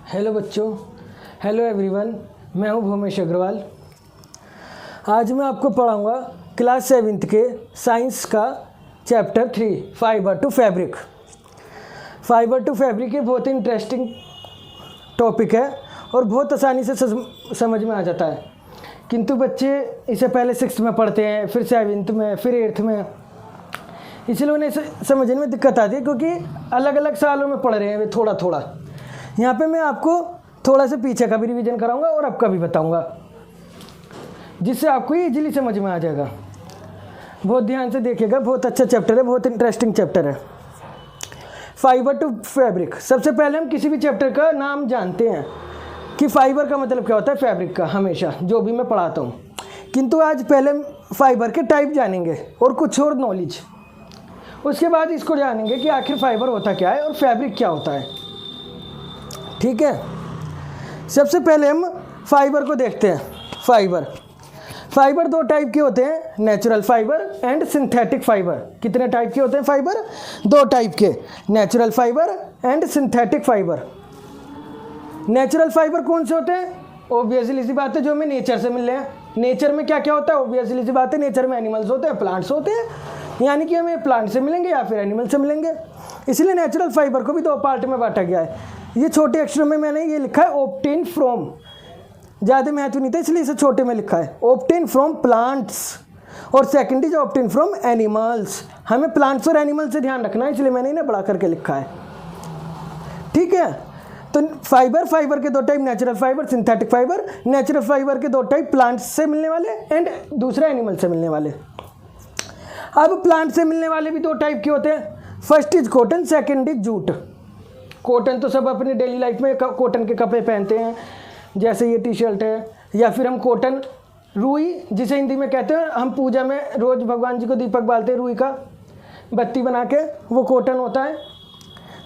Hello बच्चों, hello everyone, मैं हूं भूमेश अग्रवाल। आज मैं आपको पढ़ाऊंगा क्लास 7th के साइंस का chapter 3 fibre to fabric. Fibre to fabric ये बहुत ही इंटरेस्टिंग टॉपिक है और बहुत आसानी से समझ में आ जाता है, किंतु बच्चे इसे पहले 6th में पढ़ते हैं, फिर 7th में, फिर 8th में, इसलिए उन्हें समझने में दिक्कत आती है क्योंकि अलग अलग सालों में पढ़ रहे हैं वे थोड़ा थोड़ा। यहाँ पे मैं आपको थोड़ा सा पीछे का भी रिवीजन कराऊंगा और अब का भी बताऊंगा, जिससे आपको ये इजीली समझ में आ जाएगा। बहुत ध्यान से देखिएगा, बहुत अच्छा चैप्टर है, बहुत इंटरेस्टिंग चैप्टर है फाइबर टू फैब्रिक। सबसे पहले हम किसी भी चैप्टर का नाम जानते हैं कि फाइबर का मतलब क्या होता है, फैब्रिक का, हमेशा जो भी मैं पढ़ाता हूँ। किंतु आज पहले फाइबर के टाइप जानेंगे और कुछ और नॉलेज, उसके बाद इसको जानेंगे कि आखिर फाइबर होता क्या है और फैब्रिक क्या होता है। ठीक है, सबसे पहले हम फाइबर को देखते हैं। फाइबर दो टाइप के होते हैं, natural fibre and synthetic fibre. कितने टाइप के होते हैं फाइबर? दो टाइप के, natural fibre and synthetic fibre. Natural fibre कौन से होते हैं? ऑब्वियसली सी बात है, जो हमें नेचर से मिल रहे हैं। नेचर में क्या क्या होता है? ऑब्वियसली सी बात है, नेचर में एनिमल्स होते हैं, प्लांट्स होते हैं, यानी कि हमें प्लांट से मिलेंगे या फिर एनिमल से मिलेंगे। इसलिए नेचुरल फाइबर को भी दो पार्ट में बांटा गया है। ये छोटे अक्षरों में मैंने ये लिखा है ऑब्टेन फ्रॉम, ज़्यादा महत्व नहीं था इसलिए इसे छोटे में लिखा है, ऑब्टेन फ्रॉम प्लांट्स, और second is obtain from animals. हमें प्लांट्स और एनिमल से ध्यान रखना है, इसलिए मैंने इन्हें बड़ा करके लिखा है। ठीक है, तो फाइबर के दो type, natural fibre, synthetic fibre. Natural fibre के दो टाइप, प्लांट्स से मिलने वाले एंड दूसरा एनिमल से मिलने वाले। अब प्लांट से मिलने वाले भी दो टाइप के होते हैं, first is cotton, second is jute. Cotton तो सब अपनी डेली लाइफ में कॉटन के कपड़े पहनते हैं, जैसे ये टी शर्ट है, या फिर हम कॉटन रुई, जिसे हिंदी में कहते हैं, हम पूजा में रोज़ भगवान जी को दीपक बालते हैं रुई का बत्ती बना के, वो कॉटन होता है।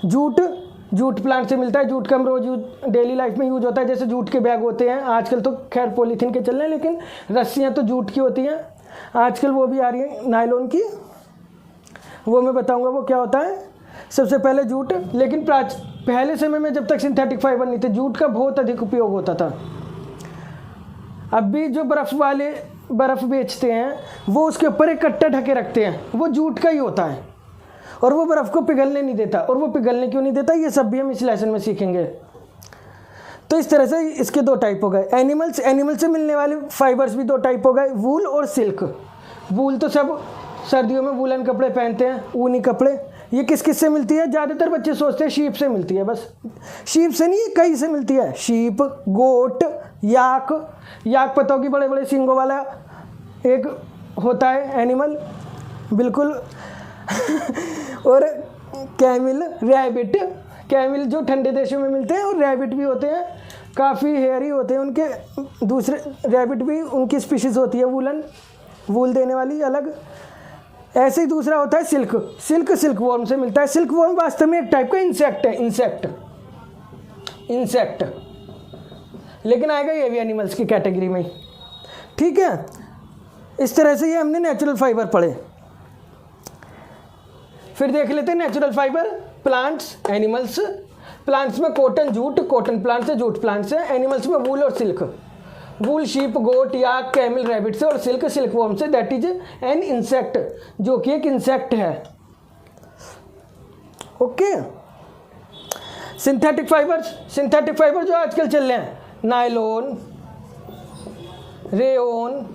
जूट प्लांट से मिलता है। जूट का हम रोज डेली लाइफ में यूज होता है, जैसे जूट के बैग होते हैं। आजकल तो खैर पॉलीथीन के चल रहे हैं, लेकिन रस्सियाँ तो जूट की होती हैं। आजकल वो भी आ रही है नायलॉन की, वो मैं बताऊंगा वो क्या होता है। सबसे पहले जूट, लेकिन पहले समय में जब तक सिंथेटिक फाइबर नहीं थे, जूट का बहुत अधिक उपयोग होता था। अब भी जो बर्फ़ बेचते हैं, वो उसके ऊपर एक कट्टा ढके रखते हैं, वो जूट का ही होता है, और वो बर्फ़ को पिघलने नहीं देता। और वो पिघलने क्यों नहीं देता, ये सब भी हम इस लेसन में सीखेंगे। तो इस तरह से इसके दो टाइप हो गए। एनिमल से मिलने वाले फाइबर्स भी दो टाइप हो गए, वूल और सिल्क। वूल तो सब सर्दियों में वूलन कपड़े पहनते हैं, ऊनी कपड़े। ये किस से मिलती है? ज़्यादातर बच्चे सोचते हैं शीप से मिलती है, बस शीप से नहीं, कई से मिलती है। शीप, गोट, याक पता होगी, बड़े बड़े सींगों वाला एक होता है एनिमल, बिल्कुल। और कैमिल, रैबिट। कैमिल जो ठंडे देशों में मिलते हैं, और रैबिट भी होते हैं, काफ़ी हेयरी होते हैं उनके। दूसरे रैबिट भी उनकी स्पीशीज़ होती है वूल देने वाली अलग। ऐसे ही दूसरा होता है सिल्क वॉर्म से मिलता है। सिल्क वॉर्म वास्तव में एक टाइप का इंसेक्ट, लेकिन आएगा ये भी एनिमल्स की कैटेगरी में। ठीक है, इस तरह से ये हमने नेचुरल फाइबर पढ़े। फिर देख लेते हैं natural fibre, plants, animals. Plants में कॉटन, कॉटन प्लांट से, जूट प्लांट से। एनिमल्स में वूल और सिल्क, वूल शीप, गोट, याक, कैमल, रैबिट से, और सिल्क वॉर्म से। दैट इज एन इंसेक्ट, जो कि एक इंसेक्ट है। ओके। सिंथेटिक फाइबर जो आजकल चल रहे हैं, नायलॉन, रेयोन,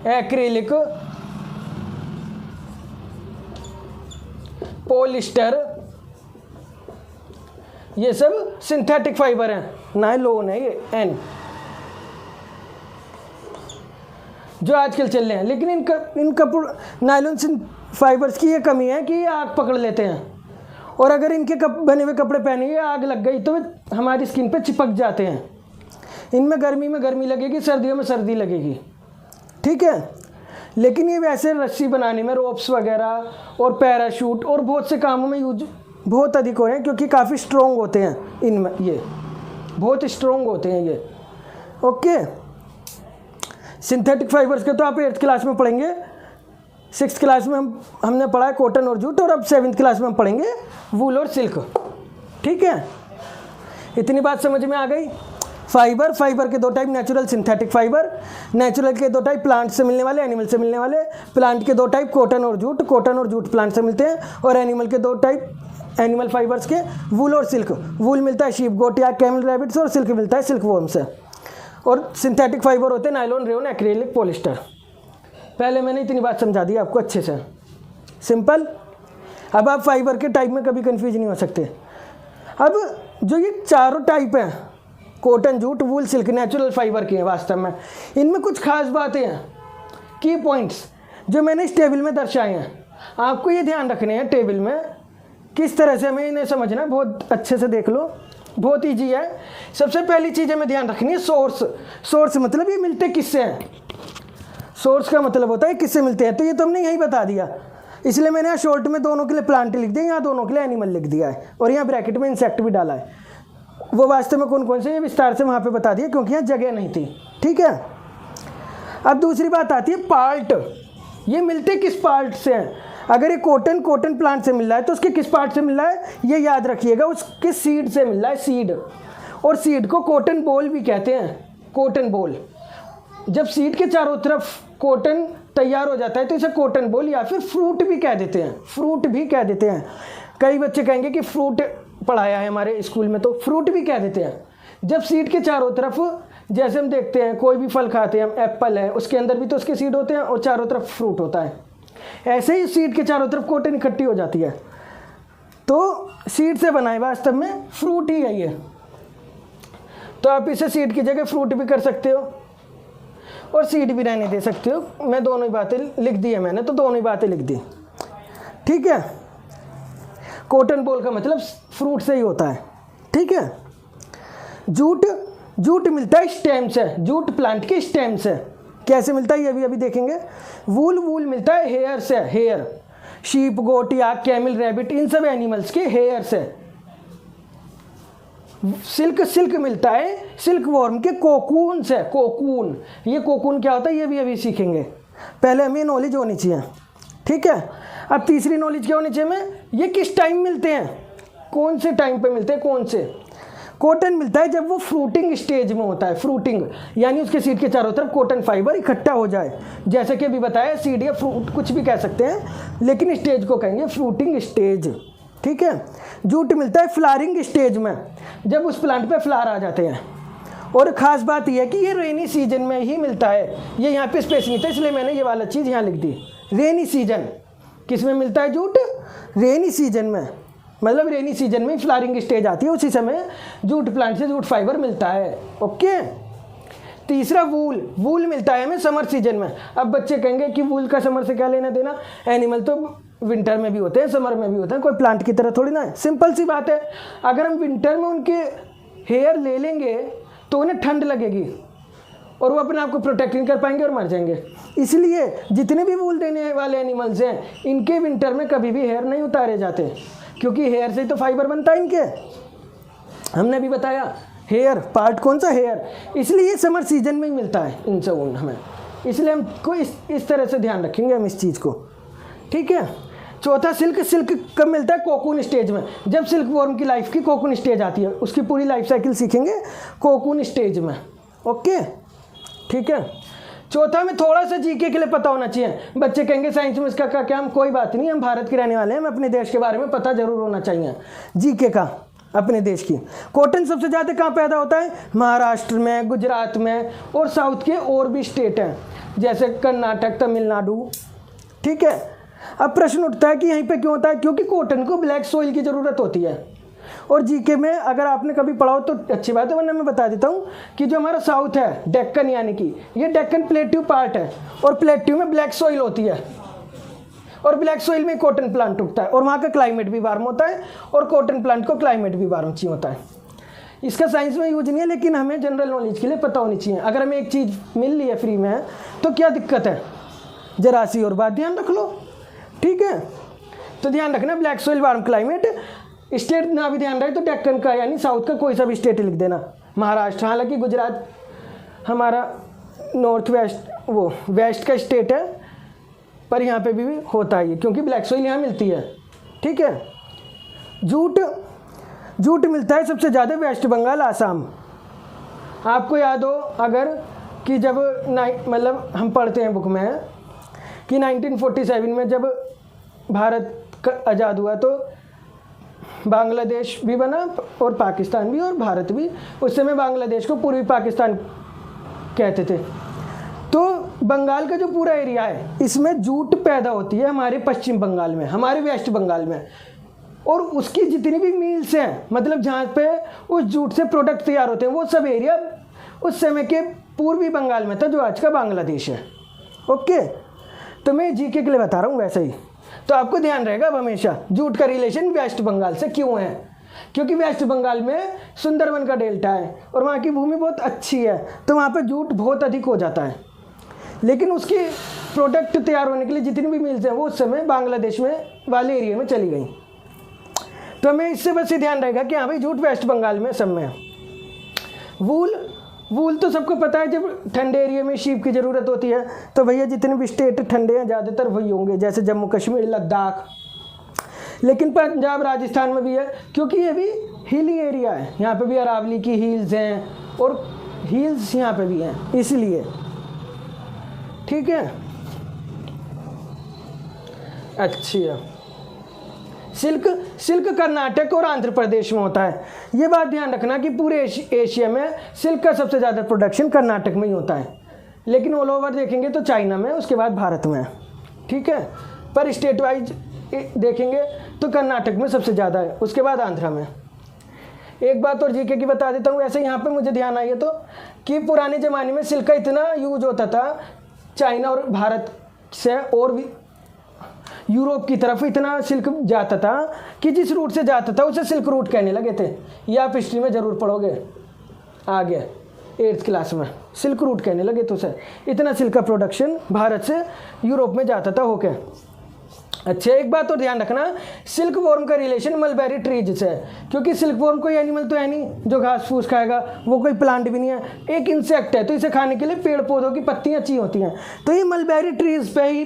एक्रिलिक, पॉलिस्टर, ये सब सिंथेटिक फाइबर हैं। नायलॉन है ये, एन, जो आजकल चल रहे हैं। लेकिन इन नायलॉन फाइबर्स की ये कमी है कि ये आग पकड़ लेते हैं, और अगर इनके बने हुए कपड़े पहनेंगे, आग लग गई तो हमारी स्किन पे चिपक जाते हैं। इनमें गर्मी में गर्मी लगेगी, सर्दियों में सर्दी लगेगी। ठीक है, लेकिन ये वैसे रस्सी बनाने में, रोप्स वगैरह और पैराशूट और बहुत से कामों में यूज बहुत अधिक हो रहे हैं, क्योंकि काफ़ी स्ट्रॉन्ग होते हैं इनमें, ये बहुत स्ट्रॉन्ग होते हैं ये। ओके। सिंथेटिक फाइबर्स के तो आप 8th क्लास में पढ़ेंगे, 6th क्लास में हमने पढ़ा है कॉटन और जूट, और अब 7th क्लास में हम पढ़ेंगे वूल और सिल्क। ठीक है, इतनी बात समझ में आ गई। फाइबर, फाइबर के दो type, natural synthetic fibre. Natural के दो टाइप, प्लांट से मिलने वाले, एनिमल से मिलने वाले। प्लांट के दो टाइप, कॉटन और जूट। कॉटन और जूट प्लांट से मिलते हैं। और एनिमल के दो टाइप, एनिमल फाइबर्स के, वूल और सिल्क। वूल मिलता है शीप गोट या कैमल रैबिट से, और सिल्क मिलता है सिल्क वॉर्म से। और सिंथेटिक फाइबर होते हैं नायलॉन, रेयन, एक्रेलिक, पॉलिस्टर। पहले मैंने इतनी बात समझा दी आपको अच्छे से, सिंपल। अब आप फाइबर के टाइप में कभी कंफ्यूज नहीं हो सकते। अब जो ये चारों टाइप हैं, कॉटन, जूट, वूल, सिल्क, नेचुरल फाइबर के हैं वास्तव में। इनमें कुछ खास बातें हैं, की पॉइंट्स जो मैंने इस टेबल में दर्शाए हैं। आपको ये ध्यान रखने हैं टेबल में किस तरह से हमें इन्हें समझना है। बहुत अच्छे से देख लो, बहुत ईजी है। सबसे पहली चीज़ हमें ध्यान रखनी है सोर्स। सोर्स मतलब ये मिलते किससे हैं। सोर्स का मतलब होता है किससे मिलते हैं। तो ये तो हमने यही बता दिया, इसलिए मैंने यहाँ शॉर्ट में दोनों के लिए प्लांट लिख दिया, यहाँ दोनों के लिए एनिमल लिख दिया है, और यहाँ ब्रैकेट में इंसेक्ट भी डाला है। वो वास्तव में कौन कौन से ये विस्तार से वहाँ पे बता दिया, क्योंकि यहाँ जगह नहीं थी। ठीक है। अब दूसरी बात आती है पार्ट। ये मिलते किस पार्ट से हैं। अगर ये कॉटन प्लांट से मिल रहा है तो उसके किस पार्ट से मिल रहा है, ये याद रखिएगा, उसके सीड से मिल रहा है, सीड। और सीड को कॉटन बॉल भी कहते हैं, कॉटन बॉल। जब सीड के चारों तरफ कॉटन तैयार हो जाता है तो इसे कॉटन बॉल या फिर फ्रूट भी कह देते हैं, फ्रूट भी कह देते हैं। कई बच्चे कहेंगे कि फ्रूट पढ़ाया है हमारे स्कूल में, तो फ्रूट भी कह देते हैं। जब सीड के चारों तरफ, जैसे हम देखते हैं कोई भी फल खाते हैं, एप्पल है, उसके अंदर भी तो उसके सीड होते हैं और चारों तरफ फ्रूट होता है। ऐसे ही सीड के चारों तरफ कॉटन इकट्ठी हो जाती है, तो सीड से बना है, वास्तव में फ्रूट ही है ये। तो आप इसे सीड की जगह फ्रूट भी कर सकते हो और सीड भी रहने दे सकते हो। मैं दोनों ही बातें लिख दी है मैंने, तो दोनों ही बातें लिख दी। ठीक है। कॉटन बॉल का मतलब फ्रूट से ही होता है। ठीक है। जूट, जूट मिलता है स्टेम से, जूट प्लांट के स्टेम से। कैसे मिलता है ये अभी देखेंगे। वूल, वूल मिलता है हेयर से, हेयर। शीप, गोट या कैमल, रैबिट, इन सब एनिमल्स के हेयर से। सिल्क, सिल्क मिलता है सिल्क वॉर्म के कोकून से, कोकून। ये कोकून क्या होता है ये भी अभी सीखेंगे, पहले हमें नॉलेज होनी चाहिए। ठीक है। अब तीसरी नॉलेज क्या होनी चाहिए हमें, ये किस टाइम मिलते हैं, कौन से टाइम पे मिलते हैं, कौन से। कॉटन मिलता है जब वो फ्रूटिंग स्टेज में होता है, फ्रूटिंग यानी उसके सीड के चारों तरफ कॉटन फाइबर इकट्ठा हो जाए। जैसे कि अभी बताया, सीड या फ्रूट कुछ भी कह सकते हैं, लेकिन स्टेज को कहेंगे फ्रूटिंग स्टेज। ठीक है। जूट मिलता है फ्लावरिंग स्टेज में, जब उस प्लांट पे फ्लावर आ जाते हैं। और ख़ास बात यह है कि ये रेनी सीजन में ही मिलता है। ये यहाँ पे स्पेस नहीं था, इसलिए मैंने ये वाला चीज़ यहाँ लिख दी। रेनी सीजन किस में मिलता है जूट, रेनी सीजन में, मतलब रेनी सीजन में फ्लावरिंग स्टेज आती है, उसी समय जूट प्लांट से जूट फाइबर मिलता है। ओके। तीसरा वूल, वूल मिलता है हमें समर सीजन में। अब बच्चे कहेंगे कि वूल का समर से क्या लेना देना, एनिमल तो विंटर में भी होते हैं, समर में भी होते हैं, कोई प्लांट की तरह थोड़ी ना है। सिंपल सी बात है, अगर हम विंटर में उनके हेयर ले लेंगे तो उन्हें ठंड लगेगी और वो अपने आप को प्रोटेक्ट नहीं कर पाएंगे और मर जाएंगे। इसलिए जितने भी वूल देने वाले एनिमल्स हैं, इनके विंटर में कभी भी हेयर नहीं उतारे जाते, क्योंकि हेयर से ही तो फाइबर बनता है इनके। हमने भी बताया हेयर पार्ट कौन सा, हेयर। इसलिए ये समर सीजन में ही मिलता है इनसे ऊन हमें, इसलिए हमको इस तरह से ध्यान रखेंगे हम इस चीज़ को। ठीक है। चौथा सिल्क, सिल्क कब मिलता है, कोकून स्टेज में। जब सिल्क वॉर्म की लाइफ की कोकून स्टेज आती है, उसकी पूरी लाइफ साइकिल सीखेंगे कोकून स्टेज में। ओके। ठीक है। चौथा में थोड़ा सा जीके के लिए पता होना चाहिए। बच्चे कहेंगे साइंस में इसका क्या, हम कोई बात नहीं, हम भारत के रहने वाले हैं, हमें अपने देश के बारे में पता जरूर होना चाहिए, जीके का अपने देश की। कॉटन सबसे ज़्यादा कहाँ पैदा होता है, महाराष्ट्र में, गुजरात में, और साउथ के और भी स्टेट हैं जैसे कर्नाटक, तमिलनाडु। ठीक है। अब प्रश्न उठता है कि यहीं पे क्यों होता है, क्योंकि कॉटन को ब्लैक सॉइल की ज़रूरत होती है। और जीके में अगर आपने कभी पढ़ा हो तो अच्छी बात है, वरना मैं बता देता हूँ कि जो हमारा साउथ है, डेक्कन यानी कि ये डेक्कन प्लेट्यू पार्ट है, और प्लेट्यू में ब्लैक सॉइल होती है, और ब्लैक सॉइल में कॉटन प्लांट उगता है, और वहाँ का क्लाइमेट भी वार्म होता है, और कॉटन प्लांट को क्लाइमेट भी वार्म चाहिए होता है। इसका साइंस में यूज नहीं है, लेकिन हमें जनरल नॉलेज के लिए पता होनी चाहिए। अगर हमें एक चीज़ मिल रही है फ्री में तो क्या दिक्कत है, जरा सी और बात ध्यान रख लो। ठीक है। तो ध्यान रखना, black soil warm climate. State ना भी ध्यान रहे तो डेक्कन का यानी साउथ का कोई सा भी स्टेट लिख देना, महाराष्ट्र। हालांकि गुजरात हमारा नॉर्थ वेस्ट, वो वेस्ट का स्टेट है, पर यहाँ पे भी होता है ये, क्योंकि ब्लैक सॉइल यहाँ मिलती है। ठीक है। जूट, जूट मिलता है सबसे ज़्यादा वेस्ट बंगाल, आसाम। आपको याद हो अगर कि जब मतलब हम पढ़ते हैं बुक में कि 1947 में जब भारत आज़ाद हुआ तो बांग्लादेश भी बना और पाकिस्तान भी और भारत भी। उस समय बांग्लादेश को पूर्वी पाकिस्तान कहते थे। तो बंगाल का जो पूरा एरिया है इसमें जूट पैदा होती है हमारे पश्चिम बंगाल में, हमारे वेस्ट बंगाल में, और उसकी जितनी भी मिल्स हैं, मतलब जहाँ पे उस जूट से प्रोडक्ट तैयार होते हैं, वो सब एरिया उस समय के पूर्वी बंगाल में था जो आज का बांग्लादेश है। ओके, तो मैं जीके के लिए बता रहा हूँ वैसे ही। तो आपको ध्यान रहेगा अब हमेशा जूट का रिलेशन वेस्ट बंगाल से क्यों है, क्योंकि वेस्ट बंगाल में सुंदरबन का डेल्टा है और वहाँ की भूमि बहुत अच्छी है, तो वहाँ पे जूट बहुत अधिक हो जाता है। लेकिन उसकी प्रोडक्ट तैयार होने के लिए जितनी भी मिल्स हैं वो उस समय बांग्लादेश में वाले एरिया में चली गई। तो हमें इससे बस ये ध्यान रहेगा कि हाँ भाई जूट वेस्ट बंगाल में सब में है। वूल तो सबको पता है, जब ठंडे एरिया में शीप की ज़रूरत होती है तो भैया जितने भी स्टेट ठंडे हैं ज़्यादातर वही होंगे, जैसे जम्मू कश्मीर, लद्दाख। लेकिन पंजाब राजस्थान में भी है क्योंकि ये भी हिली एरिया है, यहाँ पे भी अरावली की हिल्स हैं और हिल्स यहाँ पे भी हैं, इसलिए। ठीक है, अच्छा। सिल्क कर्नाटक और आंध्र प्रदेश में होता है। ये बात ध्यान रखना कि पूरे एशिया में सिल्क का सबसे ज़्यादा प्रोडक्शन कर्नाटक में ही होता है, लेकिन ऑल ओवर देखेंगे तो चाइना में, उसके बाद भारत में। ठीक है, पर स्टेट वाइज देखेंगे तो कर्नाटक में सबसे ज़्यादा है, उसके बाद आंध्रा में। एक बात और जीके की बता देता हूँ, ऐसे यहाँ पे मुझे ध्यान आई है तो कि पुराने ज़माने में सिल्क का इतना यूज होता था चाइना और भारत से और भी यूरोप की तरफ इतना सिल्क जाता था कि जिस रूट से जाता था उसे सिल्क रूट कहने लगे थे। ये आप हिस्ट्री में ज़रूर पढ़ोगे आगे 8th क्लास में, सिल्क रूट कहने लगे तो उसे। इतना सिल्क का प्रोडक्शन भारत से यूरोप में जाता था होके। अच्छा, एक बात और ध्यान रखना, सिल्क वॉर्म का रिलेशन मलबेरी ट्रीज से है, क्योंकि सिल्क वॉर्म कोई एनिमल तो है नहीं जो घास फूस खाएगा, वो कोई प्लांट भी नहीं है, एक इंसेक्ट है, तो इसे खाने के लिए पेड़ पौधों की पत्तियाँ चाहिए होती हैं। तो ये मलबेरी ट्रीज पे ही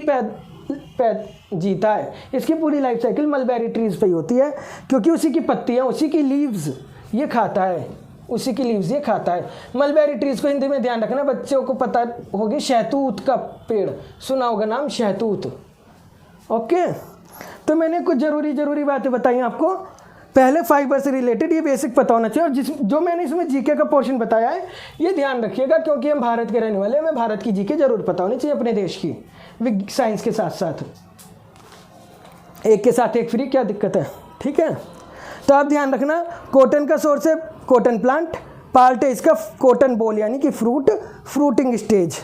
जीता है, इसकी पूरी लाइफ साइकिल मलबेरी ट्रीज पे ही होती है, क्योंकि उसी की पत्तियाँ, उसी की लीव्स ये खाता है, उसी की लीव्स ये खाता है। मलबेरी ट्रीज को हिंदी में ध्यान रखना, बच्चों को पता होगी, शहतूत का पेड़ सुना होगा नाम, शहतूत। ओके, तो मैंने कुछ ज़रूरी बातें बताई आपको। पहले फाइबर से रिलेटेड ये बेसिक पता होना चाहिए, और जो मैंने इसमें जीके का पोर्शन बताया है ये ध्यान रखिएगा, क्योंकि हम भारत के रहने वाले हैं, हमें भारत की जीके जरूर पता होनी चाहिए अपने देश की, साइंस के साथ साथ। एक के साथ एक फ्री, क्या दिक्कत है। ठीक है, तो आप ध्यान रखना, कॉटन का सोर्स है कॉटन प्लांट, पार्ट है इसका कॉटन बॉल यानी कि फ्रूटिंग स्टेज।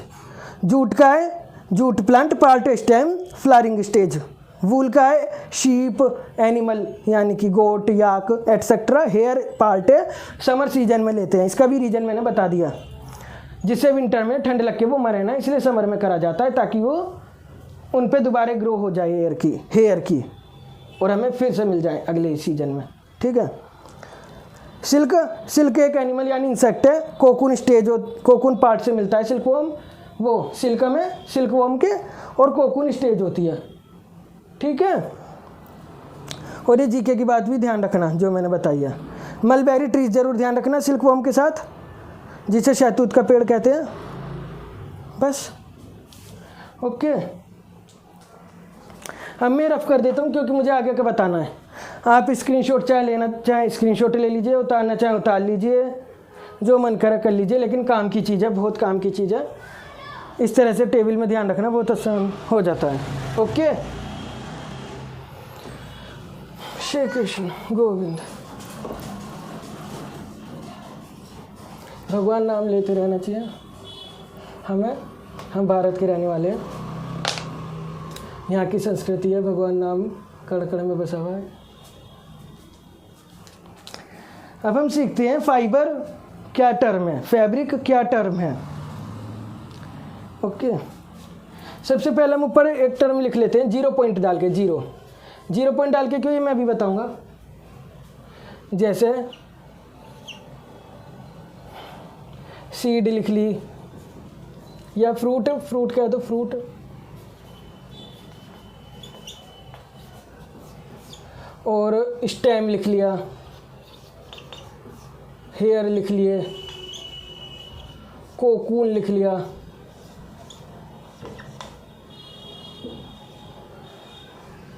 जूट का है जूट प्लांट, पार्ट है स्टेम, फ्लावरिंग स्टेज। वूल का है शीप एनिमल यानी कि गोट, याक एटसेट्रा। हेयर पार्ट है समर सीजन में लेते हैं, इसका भी रीजन मैंने बता दिया, जिससे विंटर में ठंड लग के वो मरे ना, इसलिए समर में करा जाता है ताकि वो उन पे दोबारा ग्रो हो जाए हेयर की और हमें फिर से मिल जाए अगले सीजन में। ठीक है, सिल्क एक एनिमल यानी इंसेक्ट है, कोकून स्टेज कोकून पार्ट से मिलता है सिल्कवॉर्म, वो सिल्क में सिल्कवॉर्म के और कोकून स्टेज होती है। ठीक है, और ये जीके की बात भी ध्यान रखना जो मैंने बताई है। मलबेरी ट्रीज जरूर ध्यान रखना सिल्कवॉर्म के साथ, जिसे शहतूत का पेड़ कहते हैं। बस ओके, अब मैं रफ कर देता हूँ क्योंकि मुझे आगे का बताना है। आप स्क्रीनशॉट चाहे लेना चाहे स्क्रीनशॉट ले लीजिए, उतारना चाहे उतार लीजिए, जो मन करे कर लीजिए, लेकिन काम की चीज़ है, बहुत काम की चीज़ है। इस तरह से टेबल में ध्यान रखना बहुत आसान हो जाता है। ओके, श्री कृष्ण गोविंद। भगवान नाम लेते रहना चाहिए हम भारत के रहने वाले हैं, यहाँ की संस्कृति है, भगवान नाम कण कण में बसा हुआ है। अब हम सीखते हैं फाइबर क्या टर्म है, फैब्रिक क्या टर्म है। ओके, सबसे पहले हम ऊपर एक टर्म लिख लेते हैं 0 पॉइंट डाल के, 0 पॉइंट डाल के, क्यों ये मैं अभी बताऊंगा। जैसे सीड लिख ली, या फ्रूट कह दो, फ्रूट। और स्टेम लिख लिया, हेयर लिख लिए, कोकून लिख लिया,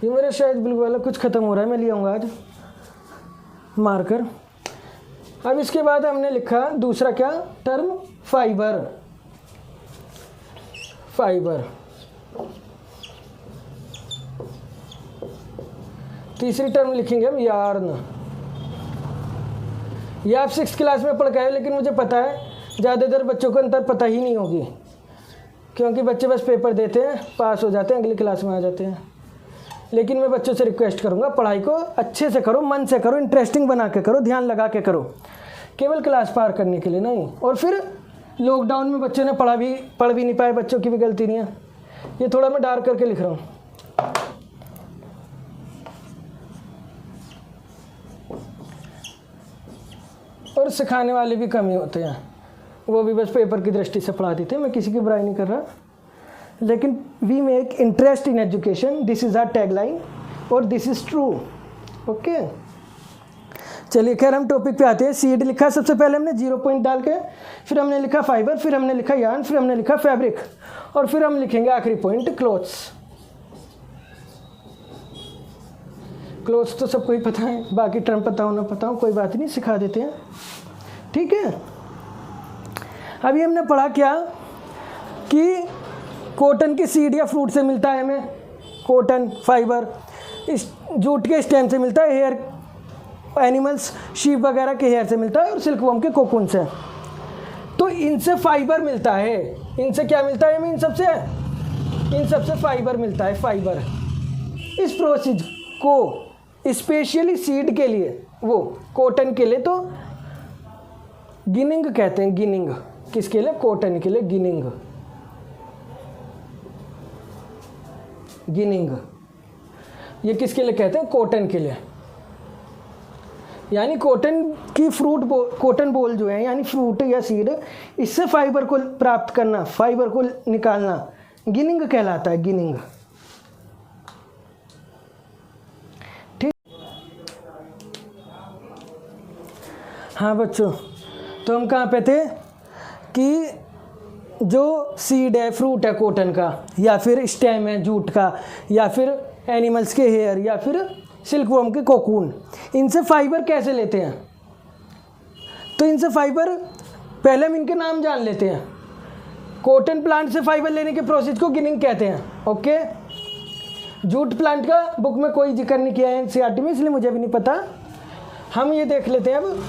ये मेरा शायद बिल्कुल वाला कुछ ख़त्म हो रहा है, मैं ले आऊँगा आज मार्कर। अब इसके बाद हमने लिखा दूसरा क्या टर्म, फाइबर। फाइबर। तीसरी टर्म लिखेंगे हम यार्न। ये आप 6th क्लास में पढ़ के आए, लेकिन मुझे पता है ज़्यादातर बच्चों को अंतर पता ही नहीं होगी, क्योंकि बच्चे बस पेपर देते हैं, पास हो जाते हैं, अगली क्लास में आ जाते हैं। लेकिन मैं बच्चों से रिक्वेस्ट करूंगा, पढ़ाई को अच्छे से करो, मन से करो, इंटरेस्टिंग बना के करो, ध्यान लगा के करो, केवल क्लास पार करने के लिए नहीं। और फिर लॉकडाउन में बच्चों ने पढ़ भी नहीं पाए, बच्चों की भी गलती नहीं है। ये थोड़ा मैं डार्क करके लिख रहा हूँ। और सिखाने वाले भी कम ही होते हैं, वो भी बस पेपर की दृष्टि से पढ़ा देते हैं। मैं किसी की बुराई नहीं कर रहा, लेकिन we make interest in education, this is our tagline और दिस इज़ ट्रू। ओके, चलिए खैर हम टॉपिक पे आते हैं। सीड लिखा सबसे पहले हमने 0 पॉइंट डाल के, फिर हमने लिखा फाइबर, फिर हमने लिखा यार्न, फिर हमने लिखा फैब्रिक, और फिर हम लिखेंगे आखिरी पॉइंट क्लोथ्स। क्लोथ्स तो सबको ही पता है, बाकी टर्म पता हो ना पता हो कोई बात नहीं, सिखा देते हैं। ठीक है, अभी हमने पढ़ा क्या कि कॉटन की सीड या फ्रूट से मिलता है हमें कॉटन फाइबर, इस जूट के स्टेम से मिलता है हेयर, एनिमल्स शीप वगैरह के हेयर से मिलता है, और सिल्कवॉर्म के कोकून से। तो इनसे फाइबर मिलता है, इनसे क्या मिलता है हमें, इन सबसे फाइबर मिलता है। फाइबर इस प्रोसेस को स्पेशली सीड के लिए, वो कॉटन के लिए तो गिनिंग कहते हैं। गिनिंग किसके लिए, कॉटन के लिए गिनिंग। गिनिंग ये किसके लिए कहते हैं, कॉटन के लिए। यानी कॉटन की कॉटन बॉल जो है, यानी फ्रूट या सीड, इससे फाइबर को प्राप्त करना, फाइबर को निकालना गिनिंग कहलाता है। गिनिंग। ठीक। हाँ बच्चों, तो हम कहाँ पे थे कि जो सीड है, फ्रूट है कॉटन का, या फिर स्टेम है जूट का, या फिर एनिमल्स के हेयर, या फिर सिल्कवॉर्म के कोकून, इनसे फाइबर कैसे लेते हैं। तो इनसे फाइबर पहले हम इनके नाम जान लेते हैं। कॉटन प्लांट से फाइबर लेने के प्रोसेस को गिनिंग कहते हैं। ओके, जूट प्लांट का बुक में कोई जिक्र नहीं किया है एनसीईआरटी में, इसलिए मुझे भी नहीं पता। हम ये देख लेते हैं अब,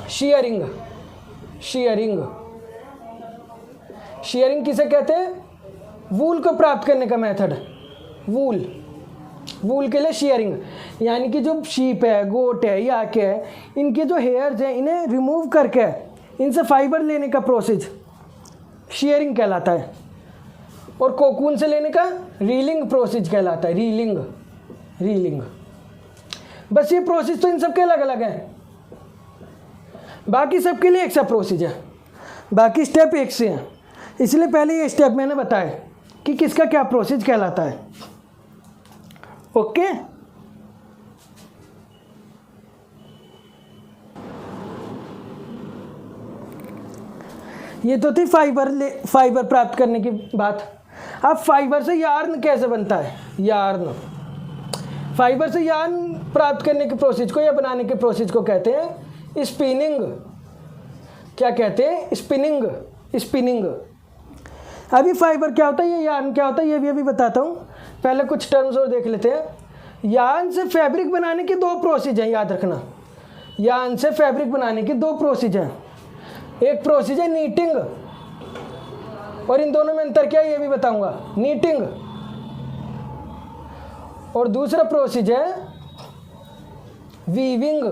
शेयरिंग। शेयरिंग, शेयरिंग किसे कहते हैं, वूल को प्राप्त करने का मेथड। वूल के लिए शेयरिंग, यानी कि जो शीप है, गोट है, याक है, इनके जो हेयर्स हैं इन्हें रिमूव करके इनसे फाइबर लेने का प्रोसेस शेयरिंग कहलाता है। और कोकून से लेने का रीलिंग प्रोसेस कहलाता है। रीलिंग। बस ये प्रोसेस तो इन सब के अलग अलग हैं, बाकी सबके लिए एक सा प्रोसेस है, बाकी स्टेप एक से हैं। इसलिए पहले ये स्टेप मैंने बताया कि किसका क्या प्रोसेस कहलाता है। ओके, ये तो थी फाइबर प्राप्त करने की बात। अब फाइबर से यार्न कैसे बनता है। यार्न, फाइबर से यार्न प्राप्त करने के प्रोसेस को या बनाने के प्रोसेस को कहते हैं स्पिनिंग। क्या कहते हैं, स्पिनिंग। अभी फाइबर क्या होता है, ये यार्न क्या होता है, ये भी अभी बताता हूँ। पहले कुछ टर्म्स और देख लेते हैं। यार्न से फैब्रिक बनाने के 2 प्रोसेस हैं, याद रखना। यार्न से फैब्रिक बनाने की 2 प्रोसेस हैं। एक प्रोसेस है नीटिंग, और इन दोनों में अंतर क्या है ये भी बताऊंगा। नीटिंग, और दूसरा प्रोसेस है वीविंग।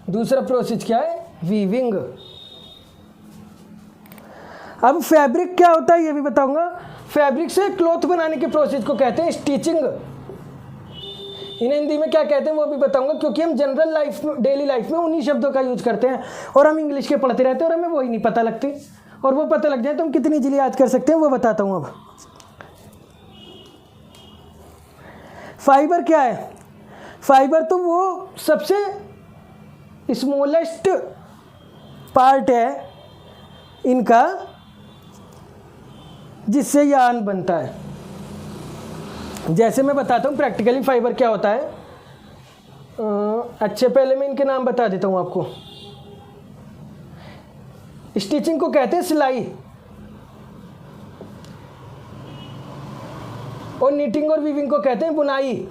दूसरा प्रोसेस क्या है, वीविंग। अब फैब्रिक क्या होता है ये भी बताऊंगा। फैब्रिक से क्लॉथ बनाने के प्रोसेस को कहते हैं स्टिचिंग। इन्हें हिंदी में क्या कहते हैं वो भी बताऊंगा, क्योंकि हम जनरल लाइफ में, डेली लाइफ में उन्हीं शब्दों का यूज करते हैं, और हम इंग्लिश के पढ़ते रहते हैं और हमें वही नहीं पता लगती। और वो पता लग जाए तो हम कितनी जल्दी याद कर सकते हैं वो बताता हूँ। अब फाइबर क्या है, फाइबर तो वो सबसे स्मॉलेस्ट पार्ट है इनका जिससे यार्न बनता है। जैसे मैं बताता हूँ प्रैक्टिकली फाइबर क्या होता है। अच्छे पहले मैं इनके नाम बता देता हूँ आपको। स्टिचिंग को कहते हैं सिलाई, और नीटिंग और वीविंग को कहते हैं बुनाई,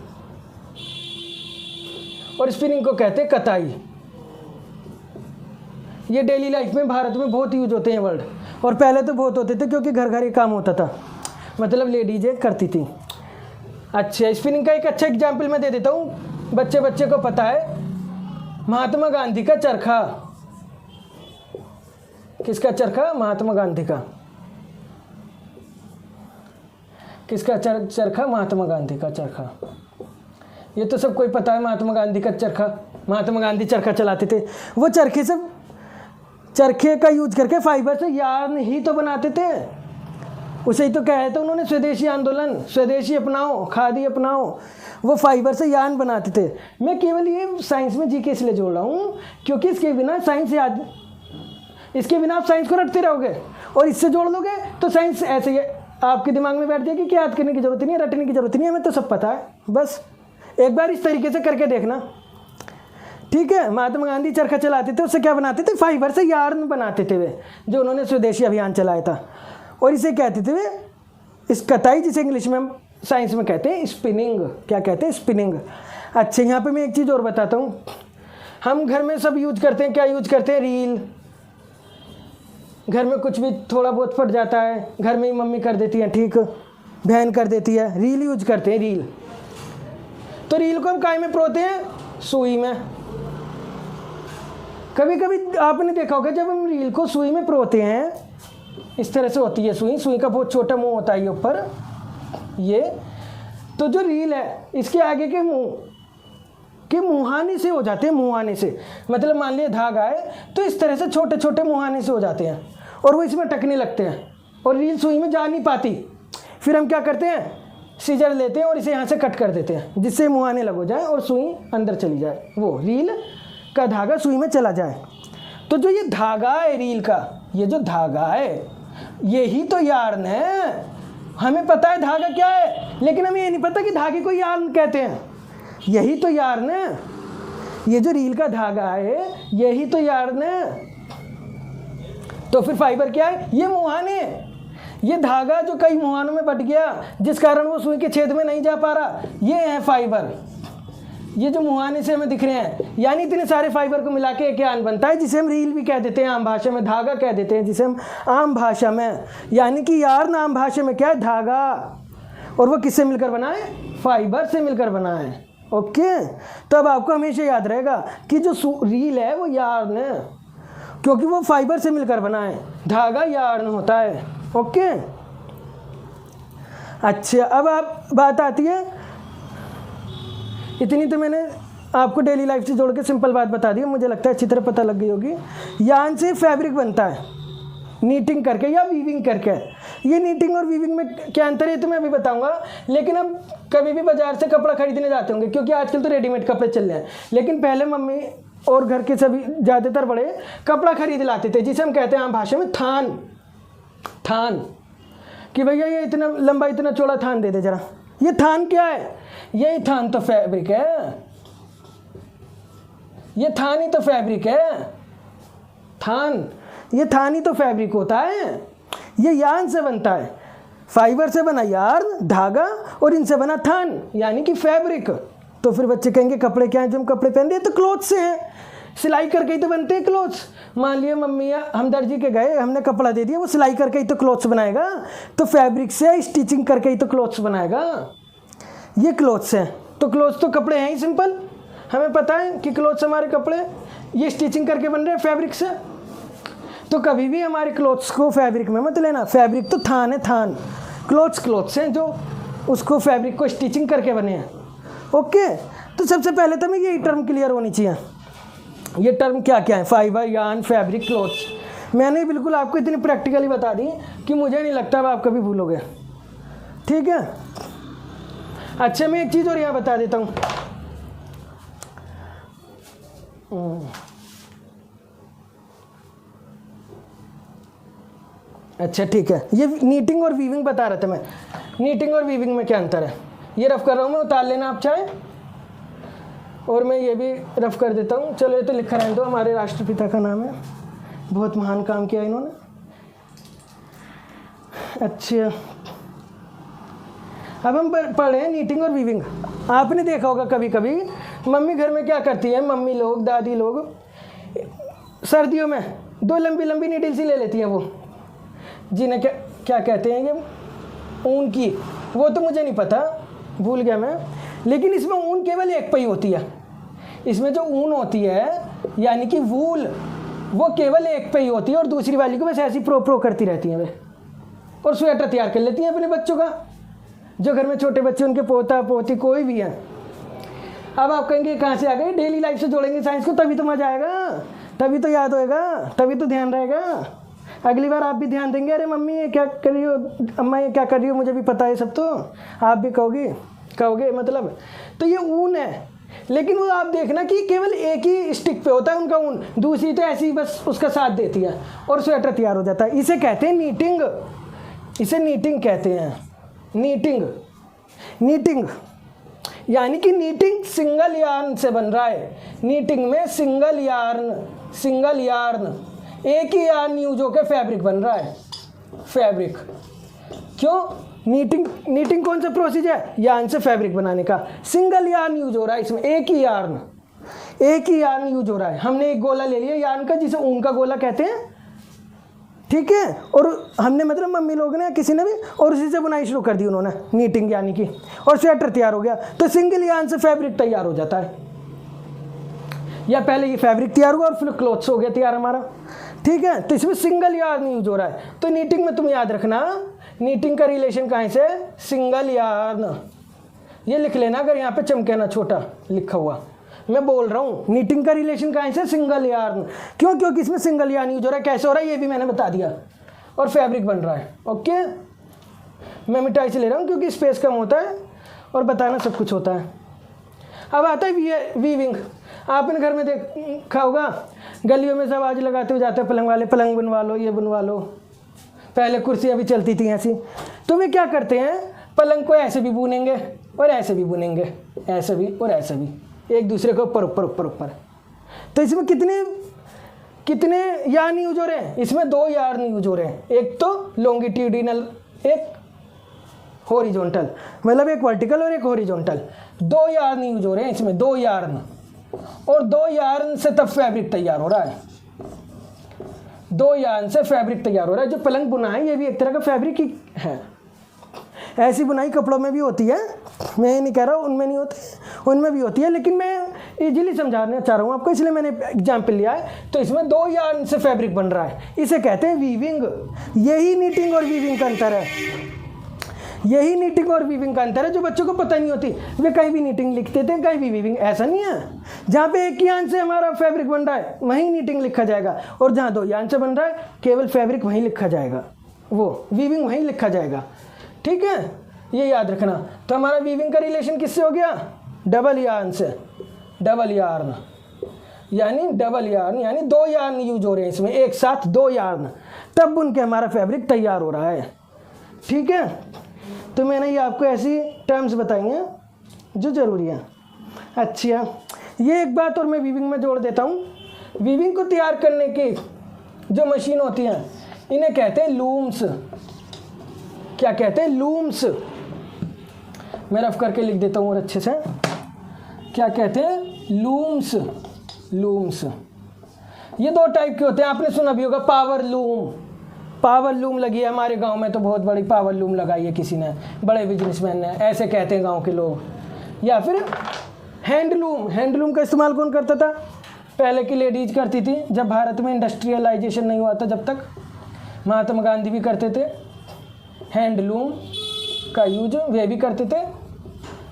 और स्पिनिंग को कहते हैं कताई। ये डेली लाइफ में भारत में बहुत यूज होते हैं वर्ड, और पहले तो बहुत होते थे क्योंकि घर घर ये काम होता था, मतलब लेडीजें करती थी। अच्छा, स्पिनिंग का एक अच्छा एग्जाम्पल मैं दे देता हूँ, बच्चे को पता है। महात्मा गांधी का चरखा, किसका चरखा? महात्मा गांधी का। किसका चरखा? महात्मा गांधी का चरखा। ये तो सब कोई पता है, महात्मा गांधी का चरखा। महात्मा गांधी चरखा चलाते थे। वो चरखे का यूज करके फाइबर से यार्न ही तो बनाते थे। उसे ही तो कहा था उन्होंने स्वदेशी आंदोलन, स्वदेशी अपनाओ, खादी अपनाओ। वो फाइबर से यार्न बनाते थे। मैं केवल ये साइंस में जीके इसलिए जोड़ रहा हूँ क्योंकि इसके बिना आप साइंस को रटते रहोगे, और इससे जोड़ लोगे तो साइंस ऐसे ही आपके दिमाग में बैठ जाएगी कि याद करने की जरूरत नहीं है, रटने की जरूरत नहीं है, हमें तो सब पता है। बस एक बार इस तरीके से करके देखना, ठीक है। महात्मा गांधी चरखा चलाते थे, उससे क्या बनाते थे? फाइबर से यार्न बनाते थे वे, जो उन्होंने स्वदेशी अभियान चलाया था। और इसे कहते थे वे इस कताई, जिसे इंग्लिश में हम साइंस में कहते हैं स्पिनिंग। क्या कहते हैं? स्पिनिंग। अच्छा, यहाँ पे मैं एक चीज़ और बताता हूँ। हम घर में सब यूज करते हैं, क्या यूज करते हैं? रील। घर में कुछ भी थोड़ा बहुत फट जाता है, घर में ही मम्मी कर देती है, ठीक, बहन कर देती है, रील यूज करते हैं, रील। तो रील को हम काय में परोते हैं? सुई में। कभी कभी आपने देखा होगा जब हम रील को सुई में परोते हैं, इस तरह से होती है सुई, सुई का बहुत छोटा मुंह होता है ये ऊपर, ये तो जो रील है इसके आगे के मुहाने से हो जाते हैं, मुहाने से, मतलब मान लिया धागा है तो इस तरह से छोटे छोटे मुहाने से हो जाते हैं, और वो इसमें टकने लगते हैं, और रील सुई में जा नहीं पाती। फिर हम क्या करते हैं? सीजर लेते हैं और इसे यहाँ से कट कर देते हैं, जिससे मुहाने लग हो जाए और सुई अंदर चली जाए, वो रील का धागा सुई में चला जाए। तो जो ये धागा है रील का, ये जो धागा है यही तो यार्न है। हमें पता है धागा क्या है, लेकिन हमें ये नहीं पता कि धागे को यार्न कहते हैं। यही तो यार्न है, ये जो रील का धागा है यही तो यार्न है। तो फिर फाइबर क्या है? ये मुहाने, ये धागा जो कई मुहानों में बट गया जिस कारण वो सुई के छेद में नहीं जा पा रहा, ये है फाइबर। ये जो मुहाने से हमें दिख रहे हैं, यानी इतने सारे फाइबर को मिला के एक यार्न बनता है, जिसे हम रील भी कह देते हैं आम भाषा में, धागा कह देते हैं जिसे हम आम भाषा में। यानी कि यार्न आम भाषा में क्या है? धागा। और वो किससे मिलकर बना है? फाइबर से मिलकर बना है। ओके, तो अब आपको हमेशा याद रहेगा कि जो रील है वो यार्न है, क्योंकि वो फाइबर से मिलकर बना है। धागा यार्न होता है। ओके, अच्छा, अब आप बात आती है, इतनी तो मैंने आपको डेली लाइफ से जोड़ के सिंपल बात बता दी, मुझे लगता है अच्छी तरह पता लग गई होगी। यार्न से फैब्रिक बनता है नीटिंग करके या वीविंग करके। ये नीटिंग और वीविंग में क्या अंतर है तो मैं अभी बताऊंगा, लेकिन अब कभी भी बाजार से कपड़ा खरीदने जाते होंगे, क्योंकि आजकल तो रेडीमेड कपड़े चल रहे हैं, लेकिन पहले मम्मी और घर के सभी ज़्यादातर बड़े कपड़ा खरीद लाते थे, जिसे हम कहते हैं आम भाषा में थान। थान कि भैया ये इतना लंबा इतना चौड़ा थान दे दे जरा। ये थान क्या है? यही थान तो फैब्रिक है, ये थान ही तो फैब्रिक है। थान, ये थान ही तो फैब्रिक होता है। ये यार्न से बनता है, फाइबर से बना यार्न, धागा, और इनसे बना थान, यानी कि फैब्रिक। तो फिर बच्चे कहेंगे कपड़े क्या हैं जो हम कपड़े पहनते हैं? तो क्लोथ से हैं, सिलाई करके ही तो बनते हैं क्लोथ्स। मान लिया मम्मी हम दर्जी के गए, हमने कपड़ा दे दिया, वो सिलाई करके ही तो क्लोथ्स बनाएगा। तो फैब्रिक से स्टिचिंग करके ही तो क्लोथ्स बनाएगा। ये क्लोथ्स हैं, तो क्लोथ्स तो कपड़े हैं ही सिंपल, हमें पता है कि क्लोथ्स हमारे कपड़े, ये स्टिचिंग करके बन रहे हैं फैब्रिक से। तो कभी भी हमारे क्लोथ्स को फैब्रिक में मत लेना, फैब्रिक तो थान है, थान। क्लोथ्स हैं जो उसको फैब्रिक को स्टिचिंग करके बने हैं। ओके, तो सबसे पहले तो हमें ये टर्म क्लियर होनी चाहिए। ये टर्म क्या क्या है? Fibre, yarn, fabric, clothes. मैंने बिल्कुल आपको इतनी प्रैक्टिकली बता दी कि मुझे नहीं लगता अब आप कभी भूलोगे, ठीक है। अच्छा, मैं एक चीज़ और यहाँ बता देता हूँ। अच्छा ठीक है, ये नीटिंग और वीविंग बता रहा था मैं। नीटिंग और वीविंग में क्या अंतर है, ये रफ कर रहा हूँ मैं, उतार लेना आप चाहे, और मैं ये भी रफ कर देता हूँ। चलो ये तो लिखा रहने दो, हमारे राष्ट्रपिता का नाम है, बहुत महान काम किया इन्होंने। अच्छा, अब हम पढ़ रहे हैं नीटिंग और वीविंग। आपने देखा होगा कभी कभी मम्मी घर में क्या करती है, मम्मी लोग, दादी लोग सर्दियों में 2 लंबी लंबी नीडल सी ले लेती हैं, वो जिन्हें क्या क्या कहते हैं, ये ऊन की, वो तो मुझे नहीं पता, भूल गया मैं। लेकिन इसमें ऊन केवल एक पे ही होती है, इसमें जो ऊन होती है यानी कि वूल, वो केवल एक पे ही होती है, और दूसरी वाली को बस ऐसी प्रो करती रहती हैं वे, और स्वेटर तैयार कर लेती हैं अपने बच्चों का, जो घर में छोटे बच्चे, उनके पोता पोती कोई भी है। अब आप कहेंगे कहाँ से आ गए, डेली लाइफ से जोड़ेंगे साइंस को, तभी तो मजा आएगा, तभी तो याद होएगा, तभी तो ध्यान रहेगा। अगली बार आप भी ध्यान देंगे, अरे मम्मी ये क्या कर रही हो, अम्मा ये क्या कर रही हो, मुझे भी पता है सब, तो आप भी कहोगे मतलब। तो ये ऊन है, लेकिन वो आप देखना कि केवल एक ही स्टिक पे होता है उनका ऊन, दूसरी तो ऐसी बस उसका साथ देती है और स्वेटर तैयार हो जाता है। इसे कहते हैं नीटिंग, इसे नीटिंग कहते हैं। नीटिंग यानी कि नीटिंग सिंगल यार्न से बन रहा है। नीटिंग में सिंगल यार्न एक ही यार्न यूज होकर फैब्रिक बन रहा है, फैब्रिक। क्यों, नीटिंग कौन सा प्रोसीजर है, यार्न से फैब्रिक बनाने का। सिंगल यार्न यूज हो रहा है इसमें, एक ही यार्न यूज हो रहा है। हमने एक गोला ले लिया यार्न का, जिसे ऊन का गोला कहते हैं, ठीक है, और हमने मतलब मम्मी लोग ने किसी ने भी, और उसी से बुनाई शुरू कर दी उन्होंने, नीटिंग यानी कि, और स्वेटर तैयार हो गया। तो सिंगल यार्न से फैब्रिक तैयार हो जाता है, या पहले ये फैब्रिक तैयार हुआ और फिर क्लॉथ्स हो गया तैयार हमारा, ठीक है। तो इसमें सिंगल यार्न यूज हो रहा है। तो नीटिंग में तुम याद रखना, नीटिंग का रिलेशन कहाँ से, सिंगल यार्न, ये लिख लेना अगर यहाँ पे चमके ना छोटा लिखा हुआ, मैं बोल रहा हूँ नीटिंग का रिलेशन कहाँ से, सिंगल यार्न। क्यों, क्योंकि इसमें सिंगल यार्न यूज हो रहा है। कैसे हो रहा है ये भी मैंने बता दिया, और फैब्रिक बन रहा है। ओके, मैं मिठाई से ले रहा हूँ क्योंकि स्पेस कम होता है और बताना सब कुछ होता है। अब आता है वीविंग। आपने घर में देखा होगा, गलियों में सब आज लगाते हुए जाते हैं पलंग वाले, पलंग बनवा लो, ये बनवा लो। पहले कुर्सियाँ भी चलती थी ऐसी, तो वे क्या करते हैं, पलंग को ऐसे भी बुनेंगे और ऐसे भी बुनेंगे, ऐसे भी और ऐसे भी, एक दूसरे के ऊपर। तो इसमें कितने यार्न यूज हो रहे हैं, इसमें 2 यार्न यूज हो रहे हैं। एक तो लॉन्गिट्यूडिनल, एक हॉरिजॉन्टल, मतलब एक वर्टिकल और एक हॉरिजॉन्टल। 2 यार्न यूज हो रहे हैं इसमें, 2 यार्न, और 2 यार्न से तब फैब्रिक तैयार हो रहा है। 2 यार्न से फैब्रिक तैयार हो रहा है। जो पलंग बुना है ये भी एक तरह का फैब्रिक ही है। ऐसी बुनाई कपड़ों में भी होती है, मैं ये नहीं कह रहा हूँ उनमें नहीं होती, उनमें भी होती है, लेकिन मैं इजीली समझाना चाह रहा हूँ आपको, इसलिए मैंने एग्जाम्पल लिया है। तो इसमें 2 यार्न से फैब्रिक बन रहा है, इसे कहते हैं वीविंग। यही नीटिंग और वीविंग का अंतर है, यही नीटिंग और वीविंग का अंतर है, जो बच्चों को पता नहीं होती। वे कहीं भी नीटिंग लिखते थे, कहीं भी वीविंग। ऐसा नहीं है, जहाँ पे एक यार्न से हमारा फैब्रिक बन रहा है वहीं नीटिंग लिखा जाएगा, और जहाँ 2 यार्न से बन रहा है केवल फैब्रिक वहीं लिखा जाएगा, वो वीविंग वहीं लिखा जाएगा, ठीक है, ये याद रखना। तो हमारा वीविंग का रिलेशन किससे हो गया, डबल यार्न से। डबल यार्न यानी 2 यार्न यूज हो रहे हैं इसमें, एक साथ 2 यार्न, तब बुन के हमारा फैब्रिक तैयार हो रहा है, ठीक है। तो मैंने ये आपको ऐसी टर्म्स बताई हैं जो ज़रूरी है। अच्छा, ये एक बात और मैं वीविंग में जोड़ देता हूँ। वीविंग को तैयार करने की जो मशीन होती हैं इन्हें कहते हैं लूम्स। क्या कहते हैं, लूम्स। मैं रफ करके लिख देता हूँ और अच्छे से, क्या कहते हैं, लूम्स। ये 2 टाइप के होते हैं, आपने सुना भी होगा, पावर लूम लगी है हमारे गांव में, तो बहुत बड़ी पावर लूम लगाई है किसी ने, बड़े बिजनेसमैन ने, ऐसे कहते हैं गांव के लोग। या फिर हैंडलूम का इस्तेमाल कौन करता था, पहले की लेडीज करती थी, जब भारत में इंडस्ट्रियलाइजेशन नहीं हुआ था, जब तक महात्मा गांधी भी करते थे हैंडलूम का यूज, वे भी करते थे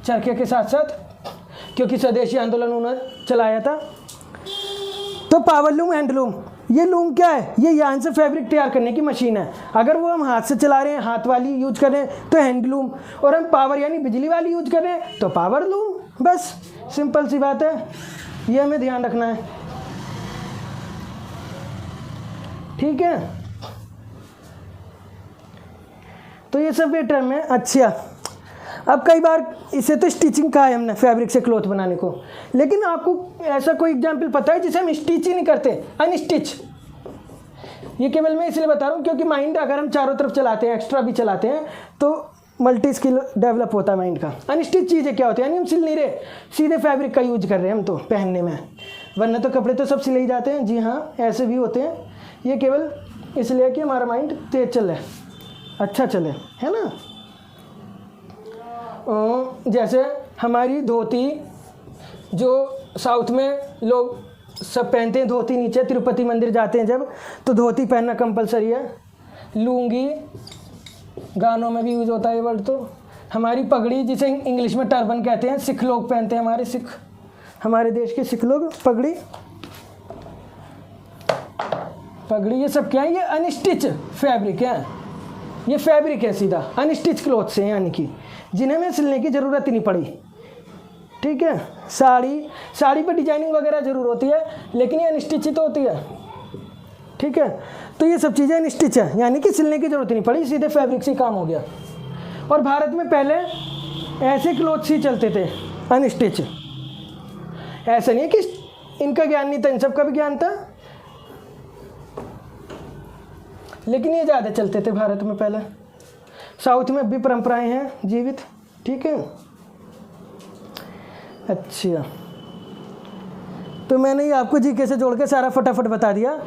चरखे के साथ साथ, क्योंकि स्वदेशी आंदोलन उन्होंने चलाया था। तो पावर लूम, हैंडलूम, ये लूम क्या है, ये यार्न से फैब्रिक तैयार करने की मशीन है। अगर वो हम हाथ से चला रहे हैं, हाथ वाली यूज कर रहे हैं तो हैंडलूम, और हम पावर यानी बिजली वाली यूज कर रहे हैं तो पावर लूम। बस सिंपल सी बात है, ये हमें ध्यान रखना है। ठीक है, तो ये सब ये टर्म है। अच्छा, अब कई बार इसे तो स्टिचिंग कहा है हमने फैब्रिक से क्लॉथ बनाने को, लेकिन आपको ऐसा कोई एग्जाम्पल पता है जिसे हम स्टिच ही नहीं करते, अनस्टिच? ये केवल मैं इसलिए बता रहा हूँ क्योंकि माइंड अगर हम चारों तरफ चलाते हैं, एक्स्ट्रा भी चलाते हैं, तो मल्टी स्किल डेवलप होता है माइंड का। अनस्टिच चीज़ें क्या होती है, यानी हम सिल नहीं रहे, सीधे फैब्रिक का यूज कर रहे हैं हम तो पहनने में, वरना तो कपड़े तो सब सिले ही जाते हैं। जी हाँ, ऐसे भी होते हैं। ये केवल इसलिए कि हमारा माइंड तेज चले, अच्छा चले, है ना। जैसे हमारी धोती, जो साउथ में लोग सब पहनते हैं धोती नीचे, तिरुपति मंदिर जाते हैं जब, तो धोती पहनना कंपलसरी है। लुंगी, गानों में भी यूज होता है ये वर्ड। तो हमारी पगड़ी, जिसे इंग्लिश में टर्बन कहते हैं, सिख लोग पहनते हैं, हमारे सिख, हमारे देश के सिख लोग पगड़ी, ये सब क्या है, ये अनस्टिच फैब्रिक है, ये फैब्रिक है सीधा, अनस्टिच क्लॉथ से, यानी कि जिन्हें में सिलने की ज़रूरत ही नहीं पड़ी। ठीक है, साड़ी पर डिजाइनिंग वगैरह ज़रूर होती है, लेकिन ये अनस्टिच ही तो होती है। ठीक है, तो ये सब चीज़ें अनस्टिच है, यानी कि सिलने की ज़रूरत नहीं पड़ी, सीधे फैब्रिक से काम हो गया। और भारत में पहले ऐसे क्लॉथ्स ही चलते थे अनस्टिच, ऐसा नहीं है कि इनका ज्ञान नहीं था, इन सबका भी ज्ञान था, लेकिन ये ज़्यादा चलते थे भारत में पहले। साउथ में भी परंपराएं हैं जीवित। ठीक है, अच्छा, तो मैंने ये आपको जीके से जोड़ के सारा फटाफट बता दिया।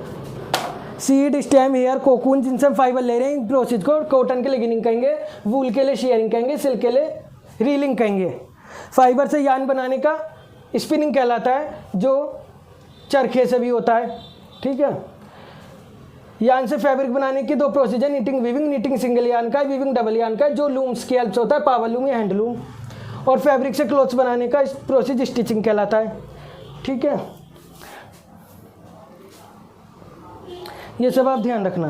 सीड, स्टेम, हेयर, कोकून, जिनसे हम फाइबर ले रहे हैं, इन प्रोसेस को कॉटन के लिए गिनिंग कहेंगे, वूल के लिए शेयरिंग कहेंगे, सिल्क के लिए रीलिंग कहेंगे। फाइबर से यान बनाने का स्पिनिंग कहलाता है, जो चरखे से भी होता है। ठीक है, यान से फैब्रिक बनाने की दो procedure, knitting weaving. Knitting single यान का, वीविंग डबल यान का, जो लूम्स की हेल्प से होता है, पावर लूम या हैंडलूम। और फैब्रिक से क्लॉथ्स बनाने का प्रोसीजर स्टिचिंग कहलाता है। ठीक है, ये सब आप ध्यान रखना।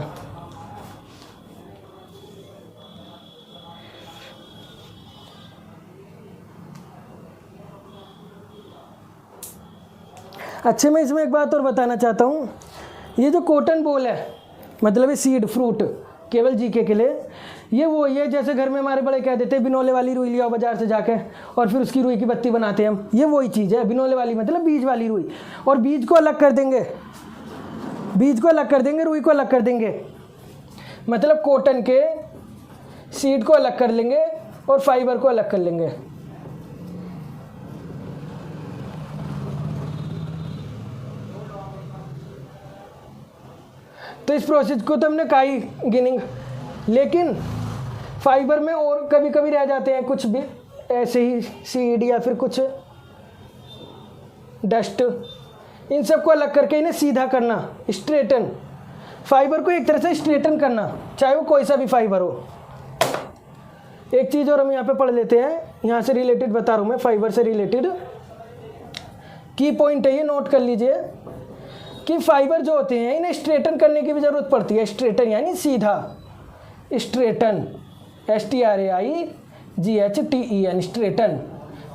अच्छे, मैं इसमें एक बात और बताना चाहता हूँ। ये जो कॉटन बॉल है, मतलब ये सीड फ्रूट, केवल जीके के लिए, ये वो ये जैसे घर में हमारे बड़े कह देते हैं बिनोले वाली रुई लिया बाजार से जाके, और फिर उसकी रुई की बत्ती बनाते हैं हम, ये वही चीज़ है। बिनोले वाली मतलब बीज वाली रुई, और बीज को अलग कर देंगे, रुई को अलग कर देंगे, मतलब कॉटन के सीड को अलग कर लेंगे और फाइबर को अलग कर लेंगे। तो इस प्रोसेस को तो हमने काई गिनिंग, लेकिन फाइबर में और कभी कभी रह जाते हैं कुछ भी ऐसे ही सीड या फिर कुछ डस्ट, इन सबको अलग करके इन्हें सीधा करना, स्ट्रेटन। फाइबर को एक तरह से स्ट्रेटन करना, चाहे वो कोई सा भी फाइबर हो। एक चीज़ और हम यहाँ पे पढ़ लेते हैं, यहाँ से रिलेटेड बता रहा हूँ मैं, फाइबर से रिलेटेड की पॉइंट है ये, नोट कर लीजिए कि फाइबर जो होते हैं इन्हें स्ट्रेटन करने की भी ज़रूरत पड़ती है। स्ट्रेटन यानी सीधा, स्ट्रेटन, STRAIGHTEN, स्ट्रेटन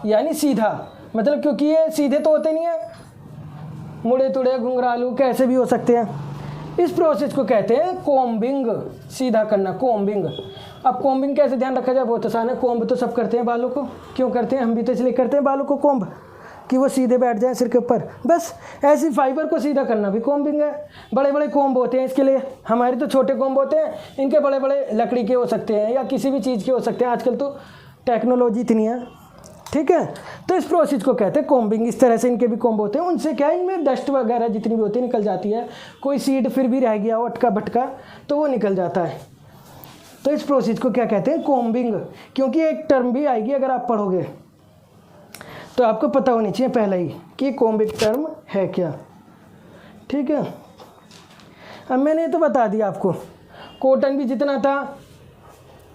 यानी सीधा, मतलब क्योंकि ये सीधे तो होते नहीं है, मुड़े तुड़े घुंघरालू कैसे भी हो सकते हैं। इस प्रोसेस को कहते हैं कोम्बिंग, सीधा करना, कोम्बिंग। अब कोम्बिंग कैसे ध्यान रखा जाए, बहुत आसान है। कोम्ब तो सब करते हैं बालों को, क्यों करते हैं, हम भी तो इसलिए करते हैं बालों को कोम्ब, कि वो सीधे बैठ जाए सिर के ऊपर, बस। ऐसी फाइबर को सीधा करना भी कोम्बिंग है। बड़े बड़े कोम्ब होते हैं इसके लिए, हमारे तो छोटे कोम्ब होते हैं, इनके बड़े बड़े लकड़ी के हो सकते हैं या किसी भी चीज़ के हो सकते हैं, आजकल तो टेक्नोलॉजी इतनी है। ठीक है, तो इस प्रोसेस को कहते हैं कोम्बिंग। इस तरह से इनके भी कोम्ब होते हैं, उनसे क्या है, इनमें डस्ट वगैरह जितनी भी होती है निकल जाती है। कोई सीड फिर भी रह गया हो अटका भटका तो वो निकल जाता है। तो इस प्रोसेस को क्या कहते हैं, कोम्बिंग। क्योंकि एक टर्म भी आएगी अगर आप पढ़ोगे तो आपको पता होनी चाहिए पहले ही कि कोम्बिंग टर्म है क्या। ठीक है, अब मैंने तो बता दिया आपको, कॉटन भी जितना था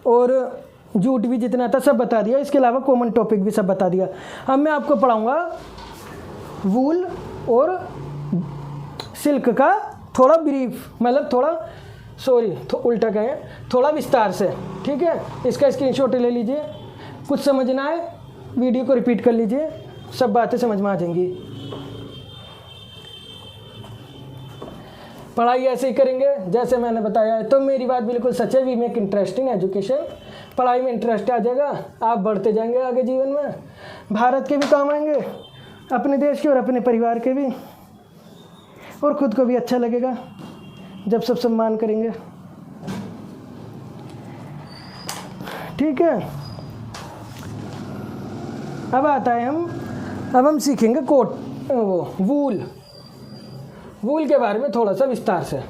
और जूट भी जितना था सब बता दिया, इसके अलावा कॉमन टॉपिक भी सब बता दिया। अब मैं आपको पढ़ाऊंगा वूल और सिल्क का थोड़ा ब्रीफ, मतलब थोड़ा उल्टा कहें, थोड़ा विस्तार से। ठीक है, इसका स्क्रीनशॉट ले लीजिए, कुछ समझना है वीडियो को रिपीट कर लीजिए, सब बातें समझ में आ जाएंगी। पढ़ाई ऐसे ही करेंगे जैसे मैंने बताया है। तो मेरी बात बिल्कुल सच है, we make interest in education. पढ़ाई में इंटरेस्ट आ जाएगा, आप बढ़ते जाएंगे आगे जीवन में, भारत के भी काम आएंगे, अपने देश के और अपने परिवार के भी, और खुद को भी अच्छा लगेगा जब सब सम्मान करेंगे। ठीक है, अब आता है अब हम सीखेंगे कोट वूल के बारे में थोड़ा सा विस्तार से।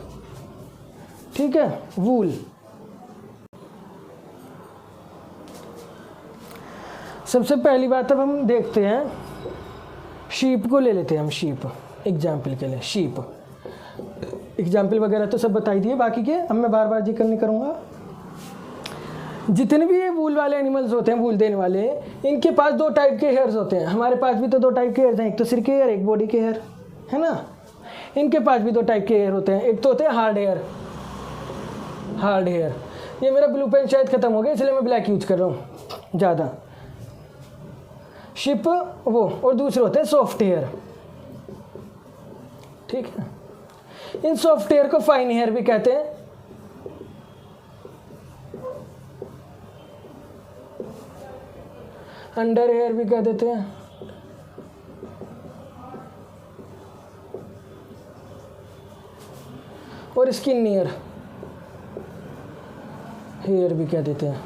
ठीक है, वूल। सबसे पहली बात अब हम देखते हैं, शीप को ले लेते हैं हम। शीप एग्जाम्पल के लिए, शीप एग्जाम्पल वगैरह तो सब बताई दिए, बाकी के अब मैं बार बार जिक्र नहीं करूँगा। जितने भी ये वूल वाले एनिमल्स होते हैं, वूल देने वाले, इनके पास 2 टाइप के हेयर्स होते हैं। हमारे पास भी तो 2 टाइप के हेयर्स हैं, एक तो सिर के हेयर, एक बॉडी के हेयर, है ना। इनके पास भी 2 टाइप के हेयर होते हैं, एक तो होते हैं हार्ड हेयर। ये मेरा ब्लू पेन शायद ख़त्म हो गया, इसलिए मैं ब्लैक यूज कर रहा हूँ ज़्यादा। शिप वो, और दूसरे होते हैं सॉफ्ट हेयर। ठीक है, इन सॉफ्ट हेयर को फाइन हेयर भी कहते हैं। अंडर हेयर भी कह देते हैं। और स्किन हेयर भी कह देते हैं,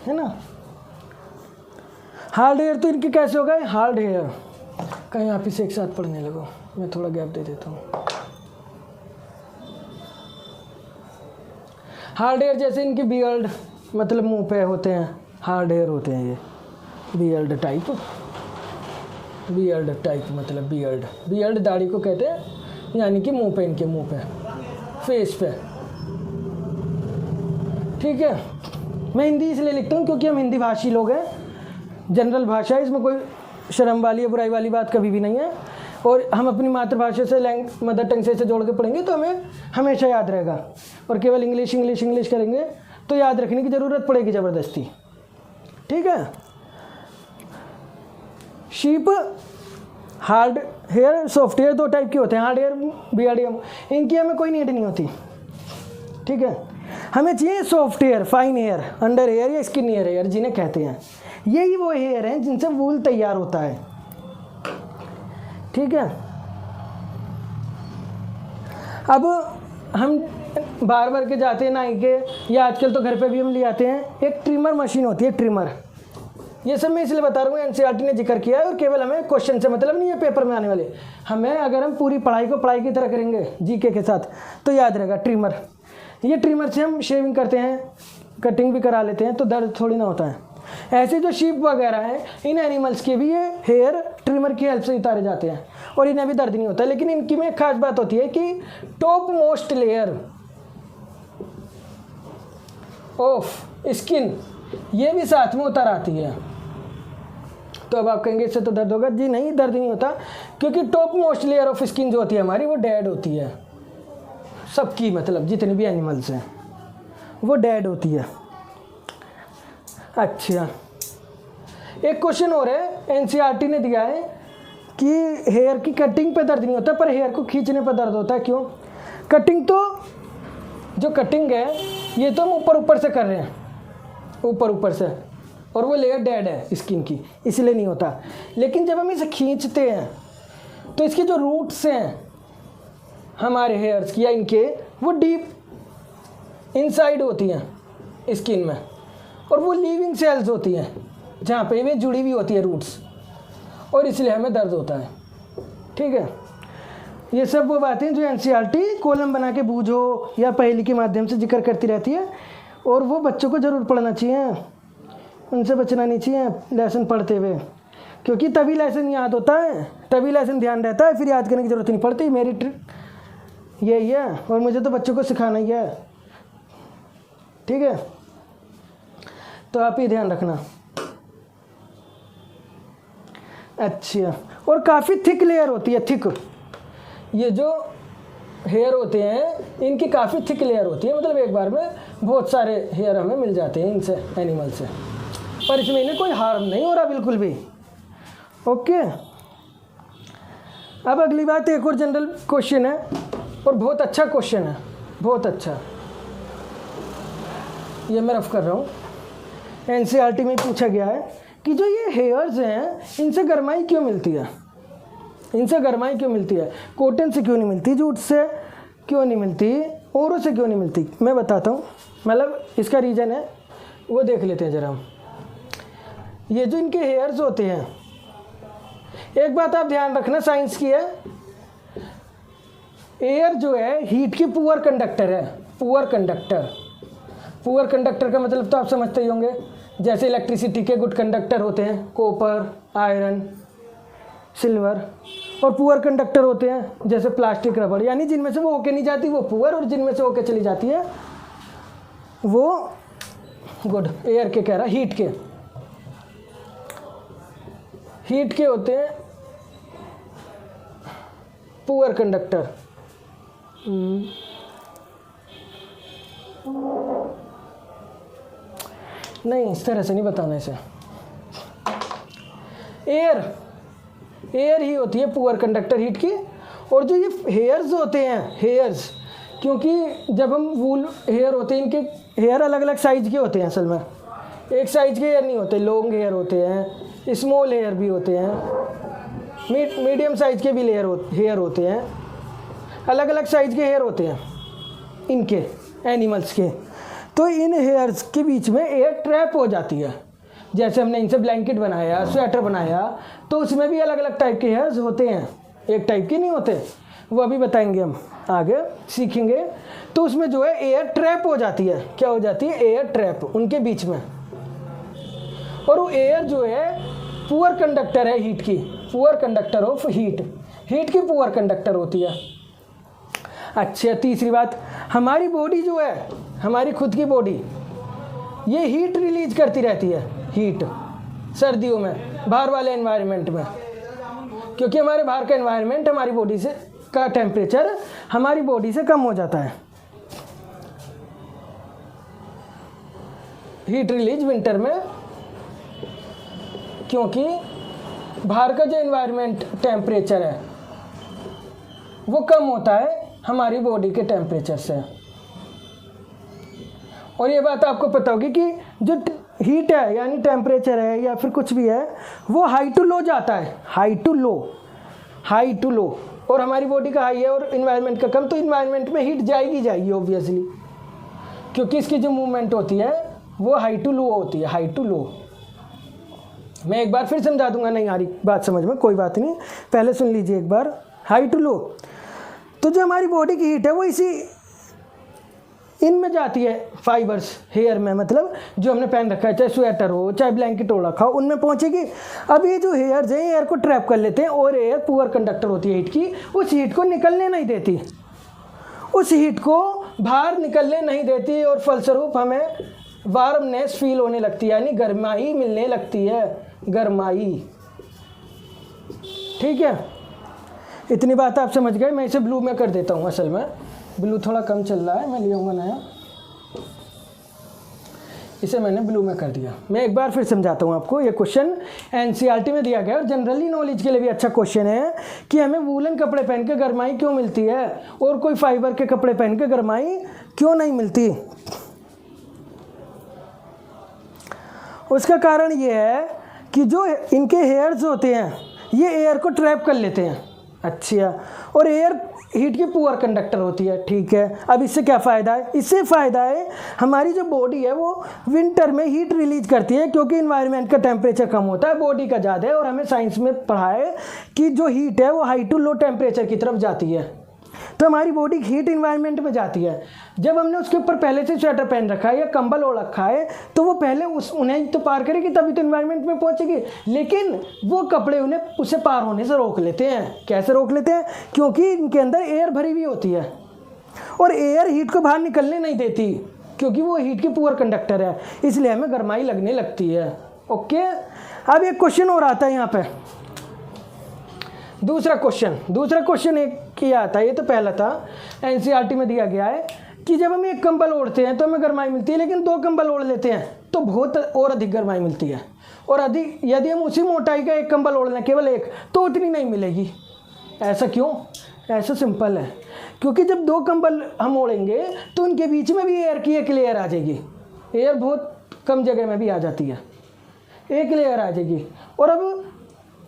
है ना। हार्ड हेयर तो इनके कैसे हो गए, हार्ड हेयर कहीं आप इसे एक साथ पढ़ने लगो, मैं थोड़ा गैप दे देता हूँ। हार्ड हेयर जैसे इनकी बियर्ड, मतलब मुंह पे होते हैं, हार्ड हेयर होते हैं ये। बियर्ड टाइप मतलब बियर्ड दाढ़ी को कहते हैं, यानी कि मुंह पे, इनके मुंह पे, फेस पे। ठीक है, मैं हिंदी इसलिए लिखता हूँ क्योंकि हम हिंदी भाषी लोग हैं, जनरल भाषा है, इसमें कोई शर्म वाली या बुराई वाली बात कभी भी नहीं है। और हम अपनी मातृभाषा से मदर टंग से जोड़ के पढ़ेंगे तो हमें हमेशा याद रहेगा। और केवल इंग्लिश करेंगे तो याद रखने की ज़रूरत पड़ेगी ज़बरदस्ती। ठीक है, sheep hard hair, soft hair 2 type के होते हैं, हार्ड हेयर, बियर्ड हेयर। इनकी हमें कोई नीड नहीं होती। ठीक है, हमें चाहिए soft hair, fine hair, under hair या स्किन हेयर जिन्हें कहते हैं। यही वो हेयर हैं जिनसे वूल तैयार होता है। ठीक है, अब हम बार बार के जाते हैं नाई के, या आजकल तो घर पे भी हम ले आते हैं, एक ट्रिमर मशीन होती है, ट्रिमर। ये सब मैं इसलिए बता रहा हूँ, एनसीईआरटी ने जिक्र किया है, और केवल हमें क्वेश्चन से मतलब नहीं है पेपर में आने वाले। हमें अगर हम पूरी पढ़ाई को पढ़ाई की तरह करेंगे जीके के साथ तो याद रहेगा ट्रिमर। ये ट्रिमर से हम शेविंग करते हैं, कटिंग भी करा लेते हैं, तो दर्द थोड़ी ना होता है। ऐसे जो शीप वगैरह हैं, इन एनिमल्स के भी ये हेयर ट्रिमर की हेल्प से उतारे जाते हैं और इन्हें भी दर्द नहीं होता। लेकिन इनकी में एक खास बात होती है कि top most layer of skin ये भी साथ में उतर आती है। तो अब आप कहेंगे इससे तो दर्द होगा। जी नहीं, दर्द नहीं होता, क्योंकि top most layer of skin जो होती है हमारी, वो डेड होती है। सबकी मतलब जितने भी एनिमल्स हैं वो डेड होती है। अच्छा, एक क्वेश्चन और है, एनसीईआरटी ने दिया है कि हेयर की कटिंग पे दर्द नहीं होता, पर हेयर को खींचने पर दर्द होता है। क्यों? कटिंग तो जो कटिंग है ये तो हम ऊपर ऊपर से कर रहे हैं, ऊपर से, और वो लेयर डेड है स्किन की, इसलिए नहीं होता। लेकिन जब हम इसे खींचते हैं तो इसके जो रूट्स हैं हमारे हेयर्स की या इनके, वो डीप इनसाइड होती हैं स्किन में, और वो लिविंग सेल्स होती हैं जहाँ पे वे जुड़ी हुई होती है रूट्स, और इसलिए हमें दर्द होता है। ठीक है, ये सब वो बातें जो एनसीईआरटी कॉलम बना के बूझो या पहेली के माध्यम से जिक्र करती रहती है, और वो बच्चों को ज़रूर पढ़ना चाहिए, उनसे बचना नहीं चाहिए लेसन पढ़ते हुए, क्योंकि तभी लेसन याद होता है, तभी लेसन ध्यान रहता है, फिर याद करने की ज़रूरत नहीं पड़ती। मेरी ट्रिक यही है, और मुझे तो बच्चों को सिखाना ही है। ठीक है, तो आप ही ध्यान रखना। अच्छा, और काफ़ी थिक लेयर होती है, थिक। ये जो हेयर होते हैं इनकी काफ़ी थिक लेयर होती है, मतलब एक बार में बहुत सारे हेयर हमें मिल जाते हैं इनसे, एनिमल से, पर इसमें इन्हें कोई हार्म नहीं हो रहा बिल्कुल भी। ओके, अब अगली बात, एक और जनरल क्वेश्चन है और बहुत अच्छा क्वेश्चन है, बहुत अच्छा। ये मैं रफ कर रहा हूँ, एनसीईआरटी में पूछा गया है कि जो ये हेयर्स हैं इनसे गर्माई क्यों मिलती है, इनसे गर्माई क्यों मिलती है, कॉटन से क्यों नहीं मिलती, जूट से क्यों नहीं मिलती, औरों से क्यों नहीं मिलती। मैं बताता हूँ, मतलब इसका रीज़न है वो देख लेते हैं ज़रा हम। ये जो इनके हेयर्स होते हैं, एक बात आप ध्यान रखना साइंस की है, एयर जो है हीट की पुअर कंडक्टर है, पुअर कंडक्टर। पुअर कंडक्टर का मतलब तो आप समझते ही होंगे, जैसे इलेक्ट्रिसिटी के गुड कंडक्टर होते हैं कॉपर, आयरन, सिल्वर, और पुअर कंडक्टर होते हैं जैसे प्लास्टिक, रबड़, यानी जिनमें से वो होके नहीं जाती वो पुअर, और जिनमें से होके चली जाती है वो गुड। एयर के कह रहा, हीट के, हीट के होते हैं पुअर कंडक्टर। नहीं, इस तरह से नहीं बताना इसे। एयर ही होती है पुअर कंडक्टर हीट की। और जो ये हेयर्स होते हैं, हेयर्स, क्योंकि जब हम वूल हेयर होते हैं, इनके हेयर अलग अलग साइज के होते हैं, असल में एक साइज के हेयर नहीं होते, लॉन्ग हेयर होते हैं, स्मॉल हेयर भी होते हैं, मीडियम साइज के भी हेयर होते हैं, अलग अलग साइज के हेयर होते हैं इनके, एनिमल्स के। तो इन हेयर्स के बीच में एयर ट्रैप हो जाती है। जैसे हमने इनसे ब्लैंकेट बनाया, स्वेटर बनाया, तो उसमें भी अलग अलग टाइप के हेयर्स होते हैं, एक टाइप के नहीं होते, वो अभी बताएंगे हम, आगे सीखेंगे। तो उसमें जो है एयर ट्रैप हो जाती है, क्या हो जाती है, एयर ट्रैप उनके बीच में। और वो एयर जो है पुअर कंडक्टर है हीट की, poor conductor of heat, heat की पुअर कंडक्टर होती है। अच्छा, तीसरी बात, हमारी बॉडी जो है, हमारी खुद की बॉडी, ये हीट रिलीज करती रहती है, हीट सर्दियों में बाहर वाले एनवायरनमेंट में, क्योंकि हमारे बाहर का एनवायरनमेंट हमारी बॉडी से का टेम्परेचर हमारी बॉडी से कम हो जाता है। हीट रिलीज विंटर में, क्योंकि बाहर का जो एनवायरनमेंट टेम्परेचर है वो कम होता है हमारी बॉडी के टेम्परेचर से। और ये बात आपको पता होगी कि जो हीट है यानी टेम्परेचर है या फिर कुछ भी है, वो हाई टू लो जाता है, high to low, high to low. और हमारी बॉडी का हाई है और इन्वायरमेंट का कम, तो इन्वायरमेंट में हीट जाएगी ऑब्वियसली, क्योंकि इसकी जो मूवमेंट होती है वो हाई टू लो होती है, हाई टू लो। मैं एक बार फिर समझा दूंगा, नहीं आ रही बात समझ में, कोई बात नहीं, पहले सुन लीजिए एक बार। हाई टू लो, तो जो हमारी बॉडी की हीट है वो इसी इनमें जाती है, फाइबर्स हेयर में, मतलब जो हमने पहन रखा है, चाहे स्वेटर हो चाहे ब्लैंकेट हो रखा हो, उनमें पहुंचेगी। अब ये जो हेयर्स हैं एयर को ट्रैप कर लेते हैं, और एयर पुअर कंडक्टर होती है हीट की, उस हीट को निकलने नहीं देती, उस हीट को बाहर निकलने नहीं देती, और फलस्वरूप हमें वार्मनेस फील होने लगती है, यानी गर्माई मिलने लगती है, गर्माई। ठीक है, इतनी बात आप समझ गए। मैं इसे ब्लू में कर देता हूँ, असल में ब्लू थोड़ा कम चल रहा है, मैं ले आऊँगा नया, इसे मैंने ब्लू में कर दिया। मैं एक बार फिर समझाता हूँ आपको। ये क्वेश्चन एनसीईआरटी में दिया गया और जनरली नॉलेज के लिए भी अच्छा क्वेश्चन है कि हमें वूलन कपड़े पहन के गर्माई क्यों मिलती है और कोई फाइबर के कपड़े पहन के गर्माई क्यों नहीं मिलती। उसका कारण ये है कि जो इनके हेयर्स होते हैं ये एयर को ट्रैप कर लेते हैं। अच्छा, और एयर हीट की पुअर कंडक्टर होती है। ठीक है, अब इससे क्या फ़ायदा है? इससे फ़ायदा है हमारी जो बॉडी है वो विंटर में हीट रिलीज करती है, क्योंकि इन्वायरमेंट का टेम्परेचर कम होता है, बॉडी का ज़्यादा है। और हमें साइंस में पढ़ा है कि जो हीट है वो हाई टू लो टेम्परेचर की तरफ जाती है, तो हमारी बॉडी हीट इन्वायरमेंट में जाती है। जब हमने उसके ऊपर पहले से स्वेटर पहन रखा है या कंबल ओढ़ रखा है तो वो पहले उन्हें तो पार करेगी, तभी तो इन्वायरमेंट में पहुंचेगी। लेकिन वो कपड़े उन्हें उसे पार होने से रोक लेते हैं। कैसे रोक लेते हैं? क्योंकि इनके अंदर एयर भरी हुई होती है और एयर हीट को बाहर निकलने नहीं देती, क्योंकि वो हीट की पुअर कंडक्टर है, इसलिए हमें गर्माई लगने लगती है। ओके, अब एक क्वेश्चन और आता है यहाँ पे, दूसरा क्वेश्चन एक किया आता है। ये तो पहला था, एनसीईआरटी में दिया गया है कि जब हम एक कंबल ओढ़ते हैं तो हमें गर्माई मिलती है, लेकिन दो कंबल ओढ़ लेते हैं तो बहुत और अधिक गर्माई मिलती है। और अधिक यदि हम उसी मोटाई का एक कंबल ओढ़ लें, केवल एक, तो उतनी नहीं मिलेगी। ऐसा क्यों? ऐसा सिंपल है, क्योंकि जब दो कंबल हम ओढ़ेंगे तो उनके बीच में भी एयर की एक लेयर आ जाएगी। एयर बहुत कम जगह में भी आ जाती है, एक लेयर आ जाएगी। और अब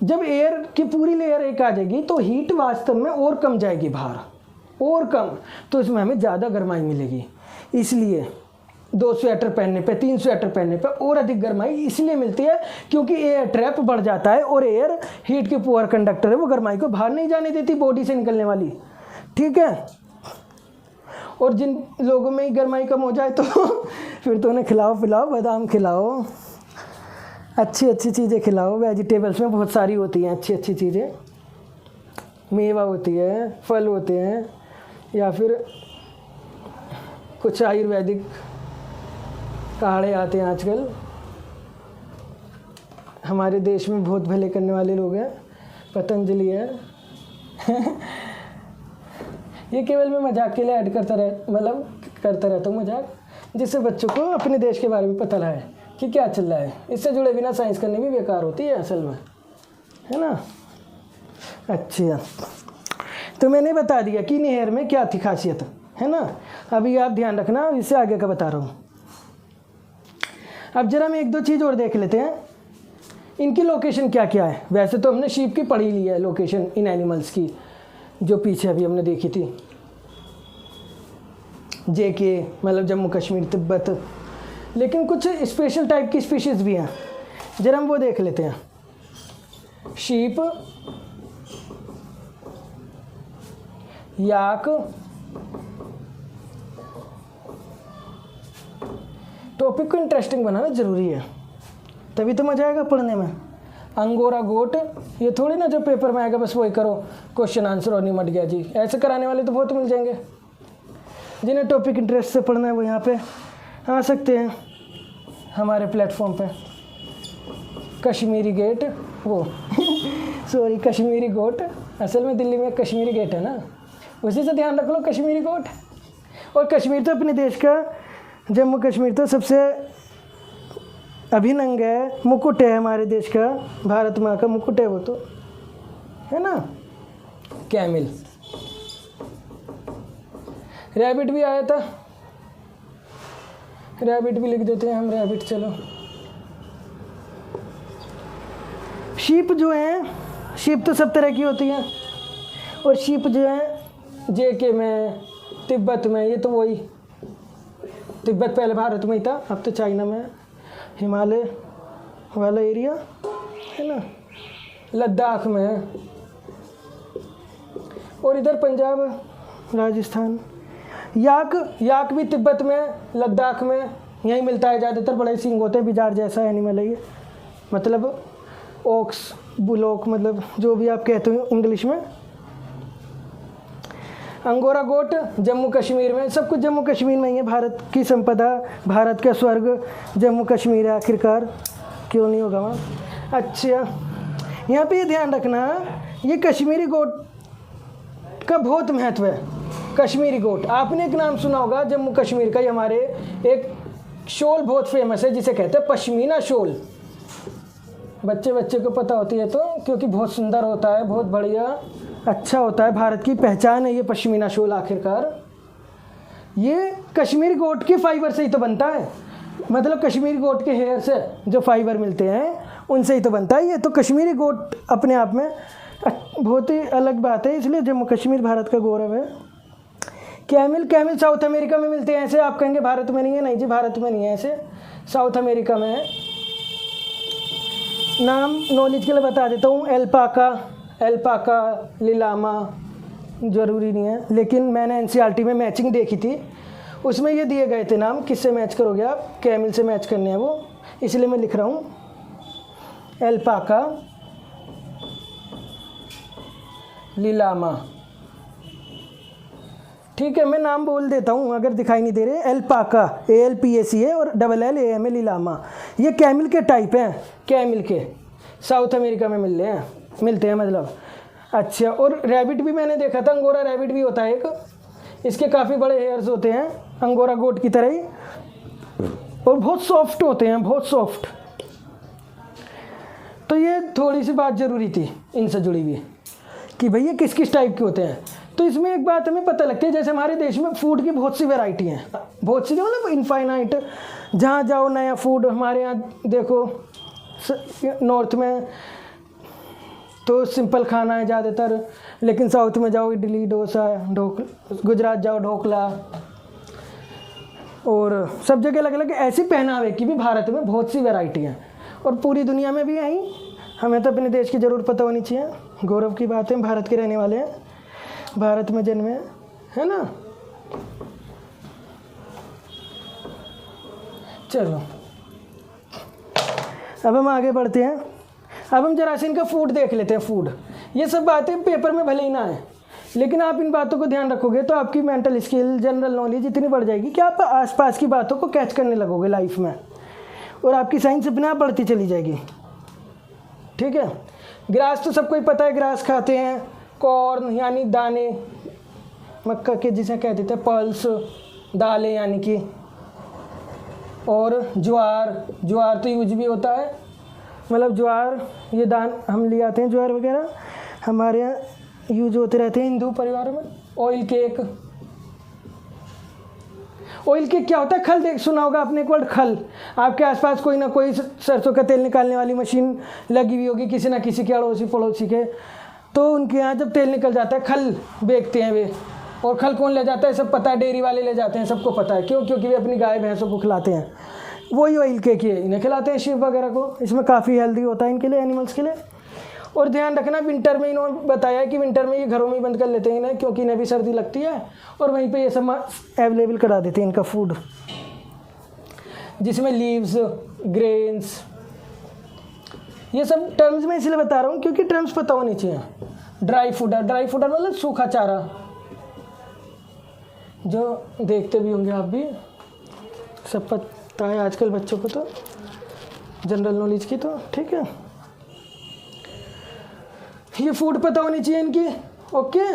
जब एयर की पूरी लेयर एक आ जाएगी तो हीट वास्तव में और कम जाएगी बाहर, और कम, तो इसमें हमें ज़्यादा गर्माई मिलेगी। इसलिए 2 स्वेटर पहनने पे, 3 स्वेटर पहनने पे और अधिक गर्माई इसलिए मिलती है क्योंकि एयर ट्रैप बढ़ जाता है और एयर हीट की पुअर कंडक्टर है, वो गर्माई को बाहर नहीं जाने देती बॉडी से निकलने वाली। ठीक है, और जिन लोगों में ही गर्माई कम हो जाए तो फिर तो उन्हें खिलाओ पिलाओ, बादाम खिलाओ, अच्छी अच्छी चीज़ें खिलाओ। वेजिटेबल्स में बहुत सारी होती हैं अच्छी अच्छी चीज़ें, मेवा होती है, फल होते हैं, या फिर कुछ आयुर्वेदिक काढ़े आते हैं आजकल। हमारे देश में बहुत भले करने वाले लोग हैं, पतंजलि है। ये केवल मैं मजाक के लिए ऐड करता रहता हूँ मजाक, जिससे बच्चों को अपने देश के बारे में पता लगे कि क्या चल रहा है। इससे जुड़े बिना साइंस करनी भी बेकार होती है असल में, है ना। अच्छा, तो मैंने बता दिया कि नहर में क्या थी खासियत, है ना। अभी आप ध्यान रखना, इससे आगे का बता रहा हूँ। अब जरा हम 1-2 चीज़ और देख लेते हैं, इनकी लोकेशन क्या क्या है। वैसे तो हमने शीप की पढ़ी ली है लोकेशन इन एनिमल्स की, जो पीछे अभी हमने देखी थी, JK मतलब जम्मू कश्मीर तिब्बत, लेकिन कुछ स्पेशल टाइप की स्पीशीज़ भी हैं, जरा हम वो देख लेते हैं। शीप, याक, टॉपिक को इंटरेस्टिंग बनाना ज़रूरी है, तभी तो मज़ा आएगा पढ़ने में। अंगोरा गोट, ये थोड़ी ना जो पेपर में आएगा बस वही करो, क्वेश्चन आंसर और निमट गया जी, ऐसे कराने वाले तो बहुत मिल जाएंगे। जिन्हें टॉपिक इंटरेस्ट से पढ़ना है वो यहाँ पे आ सकते हैं हमारे प्लेटफॉर्म पे। कश्मीरी गेट, वो सॉरी कश्मीरी गोट, असल में दिल्ली में कश्मीरी गेट है ना, उसी से ध्यान रख लो, कश्मीरी गोट। और कश्मीर तो अपने देश का, जम्मू कश्मीर तो सबसे अभिन्न अंग है, मुकुट है हमारे देश का, भारत माँ का मुकुट है वो तो, है ना। कैमिल, रैबिट भी आया था, रैबिट भी लिख देते हैं हम, रैबिट। चलो, शीप जो है, शीप तो सब तरह की होती हैं, और शीप जो है JK में, तिब्बत में, ये तो वही, तिब्बत पहले भारत में ही था, अब तो चाइना में, हिमालय वाला एरिया है ना, लद्दाख में है, और इधर पंजाब राजस्थान। याक भी तिब्बत में, लद्दाख में, यहीं मिलता है ज़्यादातर। बड़े सींग होते हैं, बिजार जैसा एनिमल है ये, मतलब ओक्स, बुलोक, मतलब जो भी आप कहते हो इंग्लिश में। अंगोरा गोट जम्मू कश्मीर में, सब कुछ जम्मू कश्मीर में ही है, भारत की संपदा, भारत का स्वर्ग जम्मू कश्मीर है आखिरकार, क्यों नहीं होगा वहाँ। अच्छा, यहाँ पे ये ध्यान रखना, ये कश्मीरी गोट का बहुत महत्व है। कश्मीरी गोट, आपने एक नाम सुना होगा जम्मू कश्मीर का, ये हमारे एक शॉल बहुत फेमस है जिसे कहते हैं पश्मीना शॉल। बच्चे को पता होती है तो, क्योंकि बहुत सुंदर होता है, बहुत बढ़िया अच्छा होता है, भारत की पहचान है ये पश्मीना शॉल आखिरकार। ये कश्मीरी गोट के फाइबर से ही तो बनता है, मतलब कश्मीरी गोट के हेयर से जो फाइबर मिलते हैं उनसे ही तो बनता है। ये तो कश्मीरी गोट अपने आप में बहुत ही अलग बात है, इसलिए जम्मू कश्मीर भारत का गौरव है। कैमिल साउथ अमेरिका में मिलते हैं, ऐसे आप कहेंगे भारत में नहीं है, नहीं जी भारत में नहीं है, ऐसे साउथ अमेरिका में है। नाम नॉलेज के लिए बता देता हूँ, एल्पाका, लिलामा, ज़रूरी नहीं है, लेकिन मैंने NCERT में मैचिंग देखी थी, उसमें ये दिए गए थे नाम, किससे मैच करोगे आप, कैमिल से मैच करने हैं वो, इसलिए मैं लिख रहा हूँ एल्पाका, लिलामा। ठीक है, मैं नाम बोल देता हूँ अगर दिखाई नहीं दे रहे। एल्पाका, ALPAC है, और LLAM लिलामा। ये कैमिल के टाइप हैं, कैमिल के साउथ अमेरिका में मिलते हैं मतलब। अच्छा, और रैबिट भी मैंने देखा था, अंगोरा रैबिट भी होता है एक, इसके काफ़ी बड़े हेयर्स होते हैं अंगोरा गोट की तरह ही, और बहुत सॉफ्ट होते हैं, बहुत सॉफ्ट। तो ये थोड़ी सी बात ज़रूरी थी इनसे जुड़ी हुई। कि भैया किस किस टाइप के होते हैं। तो इसमें एक बात हमें पता लगती है, जैसे हमारे देश में फूड की बहुत सी वैरायटी हैं, बहुत सी मतलब इनफाइनाइट। जहाँ जाओ नया फूड, हमारे यहाँ देखो नॉर्थ में तो सिंपल खाना है ज़्यादातर, लेकिन साउथ में जाओ इडली डोसा, गुजरात जाओ ढोकला, और सब जगह अलग अलग ऐसी पहनावे की भी भारत में बहुत सी वैरायटी हैं, और पूरी दुनिया में भी आई। हमें तो अपने देश की ज़रूर पता होनी चाहिए, गौरव की बात है, भारत के रहने वाले हैं, भारत में जन्मे, है ना। चलो अब हम आगे बढ़ते हैं। अब हम जरा से इनका फूड देख लेते हैं। फूड, ये सब बातें पेपर में भले ही ना आए, लेकिन आप इन बातों को ध्यान रखोगे तो आपकी मेंटल स्किल, जनरल नॉलेज इतनी बढ़ जाएगी कि आप आसपास की बातों को कैच करने लगोगे लाइफ में, और आपकी साइंस अपने आप बढ़ती चली जाएगी। ठीक है। ग्रास तो सबको ही पता है, ग्रास खाते हैं। कॉर्न यानी दाने, मक्का के जिसे कह देते हैं पल्स, दालें यानी कि, और ज्वार तो यूज भी होता है, मतलब ज्वार ये दान हम ले आते हैं, ज्वार वगैरह हमारे यहाँ यूज होते रहते हैं हिंदू परिवारों में। ऑयल केक क्या होता है? खल, देख सुना होगा आपने एक वर्ड खल। आपके आसपास कोई ना कोई सरसों का तेल निकालने वाली मशीन लगी हुई होगी किसी ना किसी के अड़ोसी पड़ोसी के, तो उनके यहाँ जब तेल निकल जाता है खल बेचते हैं वे। और खल कौन ले जाता है? सब पता है, डेयरी वाले ले जाते हैं, सबको पता है। क्यों? क्योंकि वे अपनी गाय भैंसों को खिलाते हैं। वही ऑयल केक ही इन्हें खिलाते हैं, शीप वगैरह को। इसमें काफ़ी हेल्दी होता है इनके लिए, एनिमल्स के लिए। और ध्यान रखना, विंटर में इन्होंने बताया है कि विंटर में ये घरों में ही बंद कर लेते हैं इन्हें, क्योंकि इन्हें भी सर्दी लगती है, और वहीं पे ये सब अवेलेबल करा देते हैं इनका फूड, जिसमें लीव्स, ग्रेन्स, ये सब टर्म्स में इसलिए बता रहा हूँ क्योंकि टर्म्स पता होनी चाहिए। ड्राई फूडर मतलब सूखा चारा, जो देखते भी होंगे आप भी, सब पता है आजकल बच्चों को तो, जनरल नॉलेज की तो। ठीक है, ये फूड पता होनी चाहिए इनकी। ओके,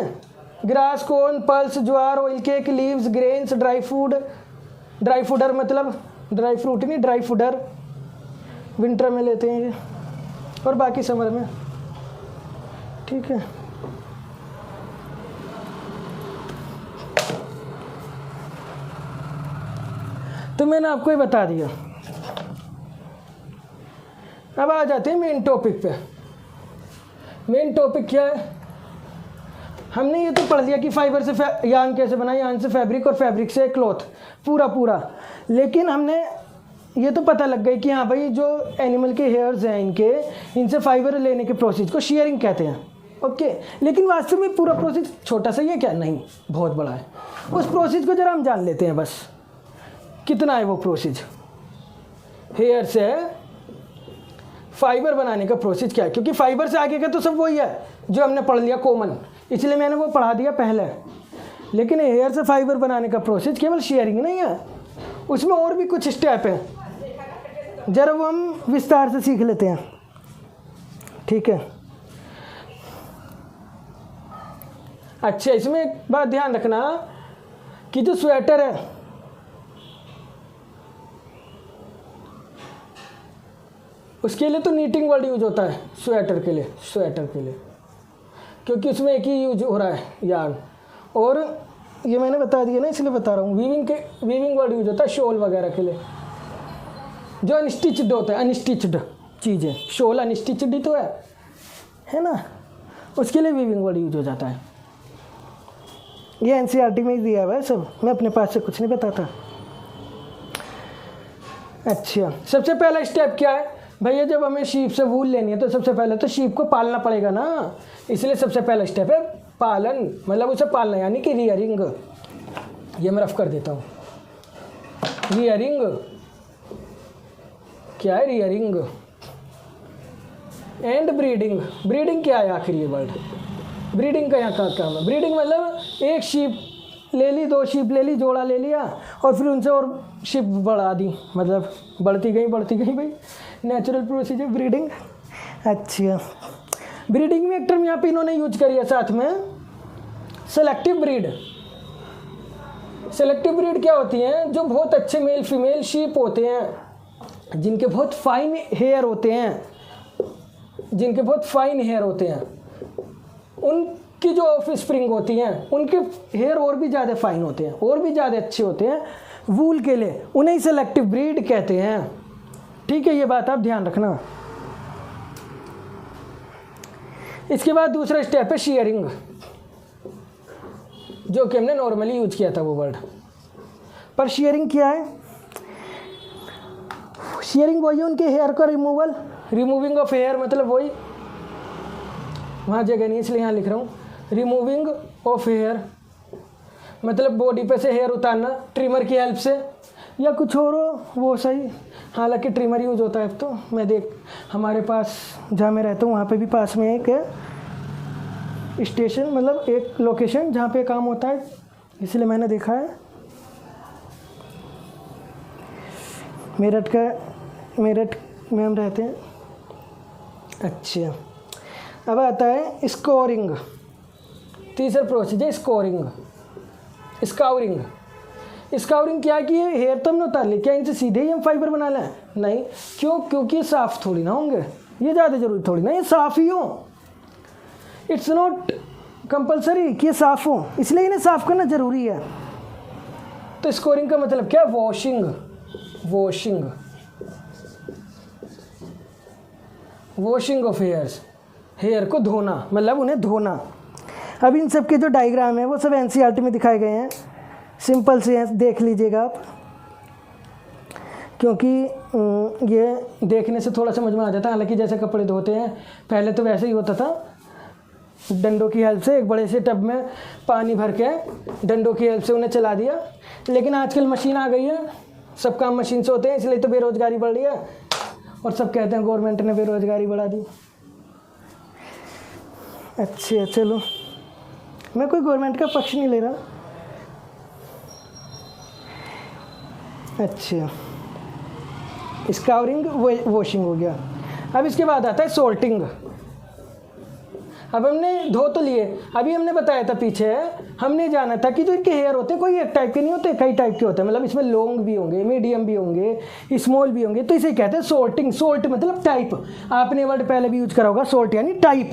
ग्रास, कॉर्न, पल्स, ज्वार, oil cake, leaves, grains, dry fodder मतलब ड्राई फ्रूट नहीं, ड्राई फूडर विंटर में लेते हैं ये, और बाकी समर में। ठीक है, तो मैंने आपको ये बता दिया। अब आ जाते हैं मेन टॉपिक पे। मेन टॉपिक क्या है? हमने ये तो पढ़ लिया कि फाइबर से यार्न कैसे बना, यार्न से फैब्रिक, और फैब्रिक से क्लॉथ, पूरा। लेकिन हमने ये तो पता लग गई कि हाँ भाई, जो एनिमल के हेयर्स हैं इनसे फाइबर लेने के प्रोसेस को शेयरिंग कहते हैं। ओके, लेकिन वास्तव में पूरा प्रोसेस छोटा सा ही है क्या? नहीं, बहुत बड़ा है। उस प्रोसेस को जरा हम जान लेते हैं बस, कितना है वो प्रोसेस। हेयर से फाइबर बनाने का प्रोसेस क्या है, क्योंकि फाइबर से आगे का तो सब वही है जो हमने पढ़ लिया कॉमन, इसलिए मैंने वो पढ़ा दिया पहले। लेकिन हेयर से फाइबर बनाने का प्रोसेस केवल शेयरिंग नहीं है, उसमें और भी कुछ स्टेप है, जरा वो हम विस्तार से सीख लेते हैं। ठीक है, अच्छा, इसमें एक बात ध्यान रखना कि जो स्वेटर है, उसके लिए तो नीटिंग वर्ड यूज होता है स्वेटर के लिए, क्योंकि उसमें एक ही यूज हो रहा है यार्न। और ये मैंने बता दिया ना, इसलिए बता रहा हूँ। वीविंग वर्ड यूज होता है शॉल वगैरह के लिए, जो अनस्टिच्ड होता है, अनस्टिच्ड चीज़ें। शॉल अनस्टिच्ड ही तो है ना, उसके लिए वीविंग वर्ड यूज हो जाता है। ये एनसीईआरटी में ही दिया हुआ है सब, मैं अपने पास से कुछ नहीं बताता। अच्छा, सबसे पहला स्टेप क्या है भैया? जब हमें शीप से वूल लेनी है तो सबसे पहले तो शीप को पालना पड़ेगा ना, इसलिए सबसे पहला स्टेप है पालन, मतलब उसे पालना, यानी कि रियरिंग। ये मैं रफ कर देता हूँ। रियरिंग क्या है? रियरिंग एंड ब्रीडिंग क्या है आखिर? ये वर्ड ब्रीडिंग का यहाँ का काम है। ब्रीडिंग मतलब एक शीप ले ली, 2 शीप ले ली, जोड़ा ले लिया, और फिर उनसे और शीप बढ़ा दी, मतलब बढ़ती गई भाई, नेचुरल प्रोसीजर ब्रीडिंग। अच्छा, ब्रीडिंग में एक टर्म यहाँ पे इन्होंने यूज करी है साथ में, सेलेक्टिव ब्रीड क्या होती हैं? जो बहुत अच्छे मेल फीमेल शीप होते हैं, जिनके बहुत फाइन हेयर होते हैं, उनकी जो ऑफ स्प्रिंग होती हैं उनके हेयर और भी ज़्यादा फाइन होते हैं, और भी ज़्यादा अच्छे होते हैं वूल के लिए, उन्हें सेलेक्टिव ब्रीड कहते हैं। ठीक है, ये बात आप ध्यान रखना। इसके बाद दूसरा स्टेप है शेयरिंग, जो कि हमने नॉर्मली यूज किया था वो वर्ड। पर शेयरिंग क्या है? शेयरिंग वही है उनके हेयर का रिमूवल, रिमूविंग ऑफ हेयर, मतलब वही, वहाँ जगह नहीं इसलिए यहाँ लिख रहा हूँ, रिमूविंग ऑफ हेयर मतलब बॉडी पे से हेयर उतारना ट्रिमर की हेल्प से, या कुछ और हो वो सही। हालांकि ट्रिमर यूज होता है। तो मैं देख, हमारे पास जहाँ मैं रहता हूँ वहाँ पे भी पास में एक स्टेशन, मतलब एक लोकेशन जहाँ पे काम होता है, इसलिए मैंने देखा है। मेरठ में हम रहते हैं। अच्छा, अब आता है स्कोरिंग। तीसरा प्रोसेस है स्कोरिंग, स्काउरिंग क्या है कि ये हेयर तो हमने उतार लिया, क्या इनसे सीधे ही हम फाइबर बना लें? नहीं, क्यों? क्योंकि ये साफ़ थोड़ी ना होंगे, ये ज़्यादा जरूरी थोड़ी ना ये साफ़ ही हो। इट्स नॉट कंपलसरी कि ये साफ़ हो, इसलिए इन्हें साफ़ करना ज़रूरी है। तो स्कोरिंग का मतलब क्या? वॉशिंग ऑफ हेयर्स, हेयर को धोना, मतलब उन्हें धोना। अब इन सब के जो डायग्राम है वो सब एनसीईआरटी में दिखाए गए हैं, सिंपल से हैं, देख लीजिएगा आप, क्योंकि ये देखने से थोड़ा समझ में आ जाता है। हालांकि जैसे कपड़े धोते हैं पहले तो वैसे ही होता था, डंडों की हेल्प से एक बड़े से टब में पानी भर के डंडों की हेल्प से उन्हें चला दिया। लेकिन आजकल मशीन आ गई है, सब काम मशीन से होते हैं, इसलिए तो बेरोज़गारी बढ़ रही है, और सब कहते हैं गवर्नमेंट ने बेरोज़गारी बढ़ा दी। अच्छा चलो, मैं कोई गवर्नमेंट का पक्ष नहीं ले रहा। अच्छा, स्काउरिंग वॉशिंग हो गया। अब इसके बाद आता है सोल्टिंग। अब हमने धो तो लिए, अभी हमने बताया था पीछे, हमने जाना था कि जो इनके हेयर होते हैं कोई एक टाइप के नहीं होते, कई टाइप के होते हैं, मतलब इसमें लॉन्ग भी होंगे, मीडियम भी होंगे, स्मॉल भी होंगे, तो इसे कहते हैं सोल्टिंग। सोल्ट मतलब टाइप, आपने वर्ड पहले भी यूज करा होगा, सोल्ट यानी टाइप,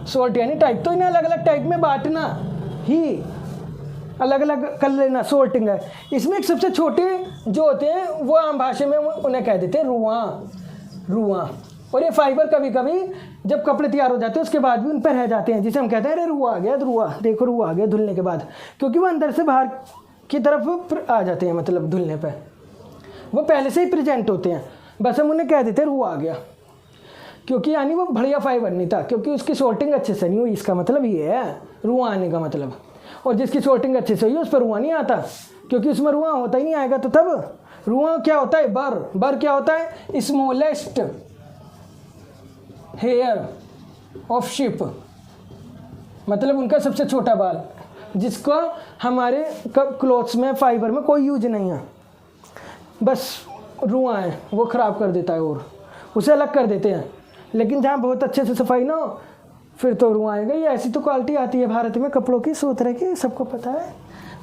सोल्ट यानी टाइप। तो इन्हें अलग अलग टाइप में बांटना ही, अलग अलग कर लेना, सोल्टिंग है। इसमें एक सबसे छोटे जो होते हैं वो आम भाषा में उन्हें कह देते हैं रुआं। और ये फाइबर कभी कभी जब कपड़े तैयार हो जाते हैं उसके बाद भी उन पर रह जाते हैं, जिसे हम कहते हैं अरे रुआ आ गया, देखो रुआ आ गया धुलने के बाद, क्योंकि वो अंदर से बाहर की तरफ आ जाते हैं, मतलब धुलने पर वो पहले से ही प्रेजेंट होते हैं, बस हम उन्हें कह देते हैं रुआ आ गया, क्योंकि यानी वो बढ़िया फाइबर नहीं था, क्योंकि उसकी सोल्टिंग अच्छे से नहीं हुई। इसका मतलब ये है रुआ आने का मतलब। और जिसकी सोल्टिंग अच्छे से हुई उस पर रुआ नहीं आता, क्योंकि उसमें रुआ होता ही नहीं, आएगा तो तब। रुआ क्या होता है? बर क्या होता है? स्मॉलेस्ट हेयर ऑफ शिप, मतलब उनका सबसे छोटा बाल, जिसका हमारे क्लोथ्स में फाइबर में कोई यूज नहीं है, बस रुआ है, वो ख़राब कर देता है और उसे अलग कर देते हैं। लेकिन जहाँ बहुत अच्छे से सफाई ना हो फिर तो रुआ आएगा। ये ऐसी तो क्वालिटी आती है भारत में कपड़ों की, 100 तरह की, सबको पता है,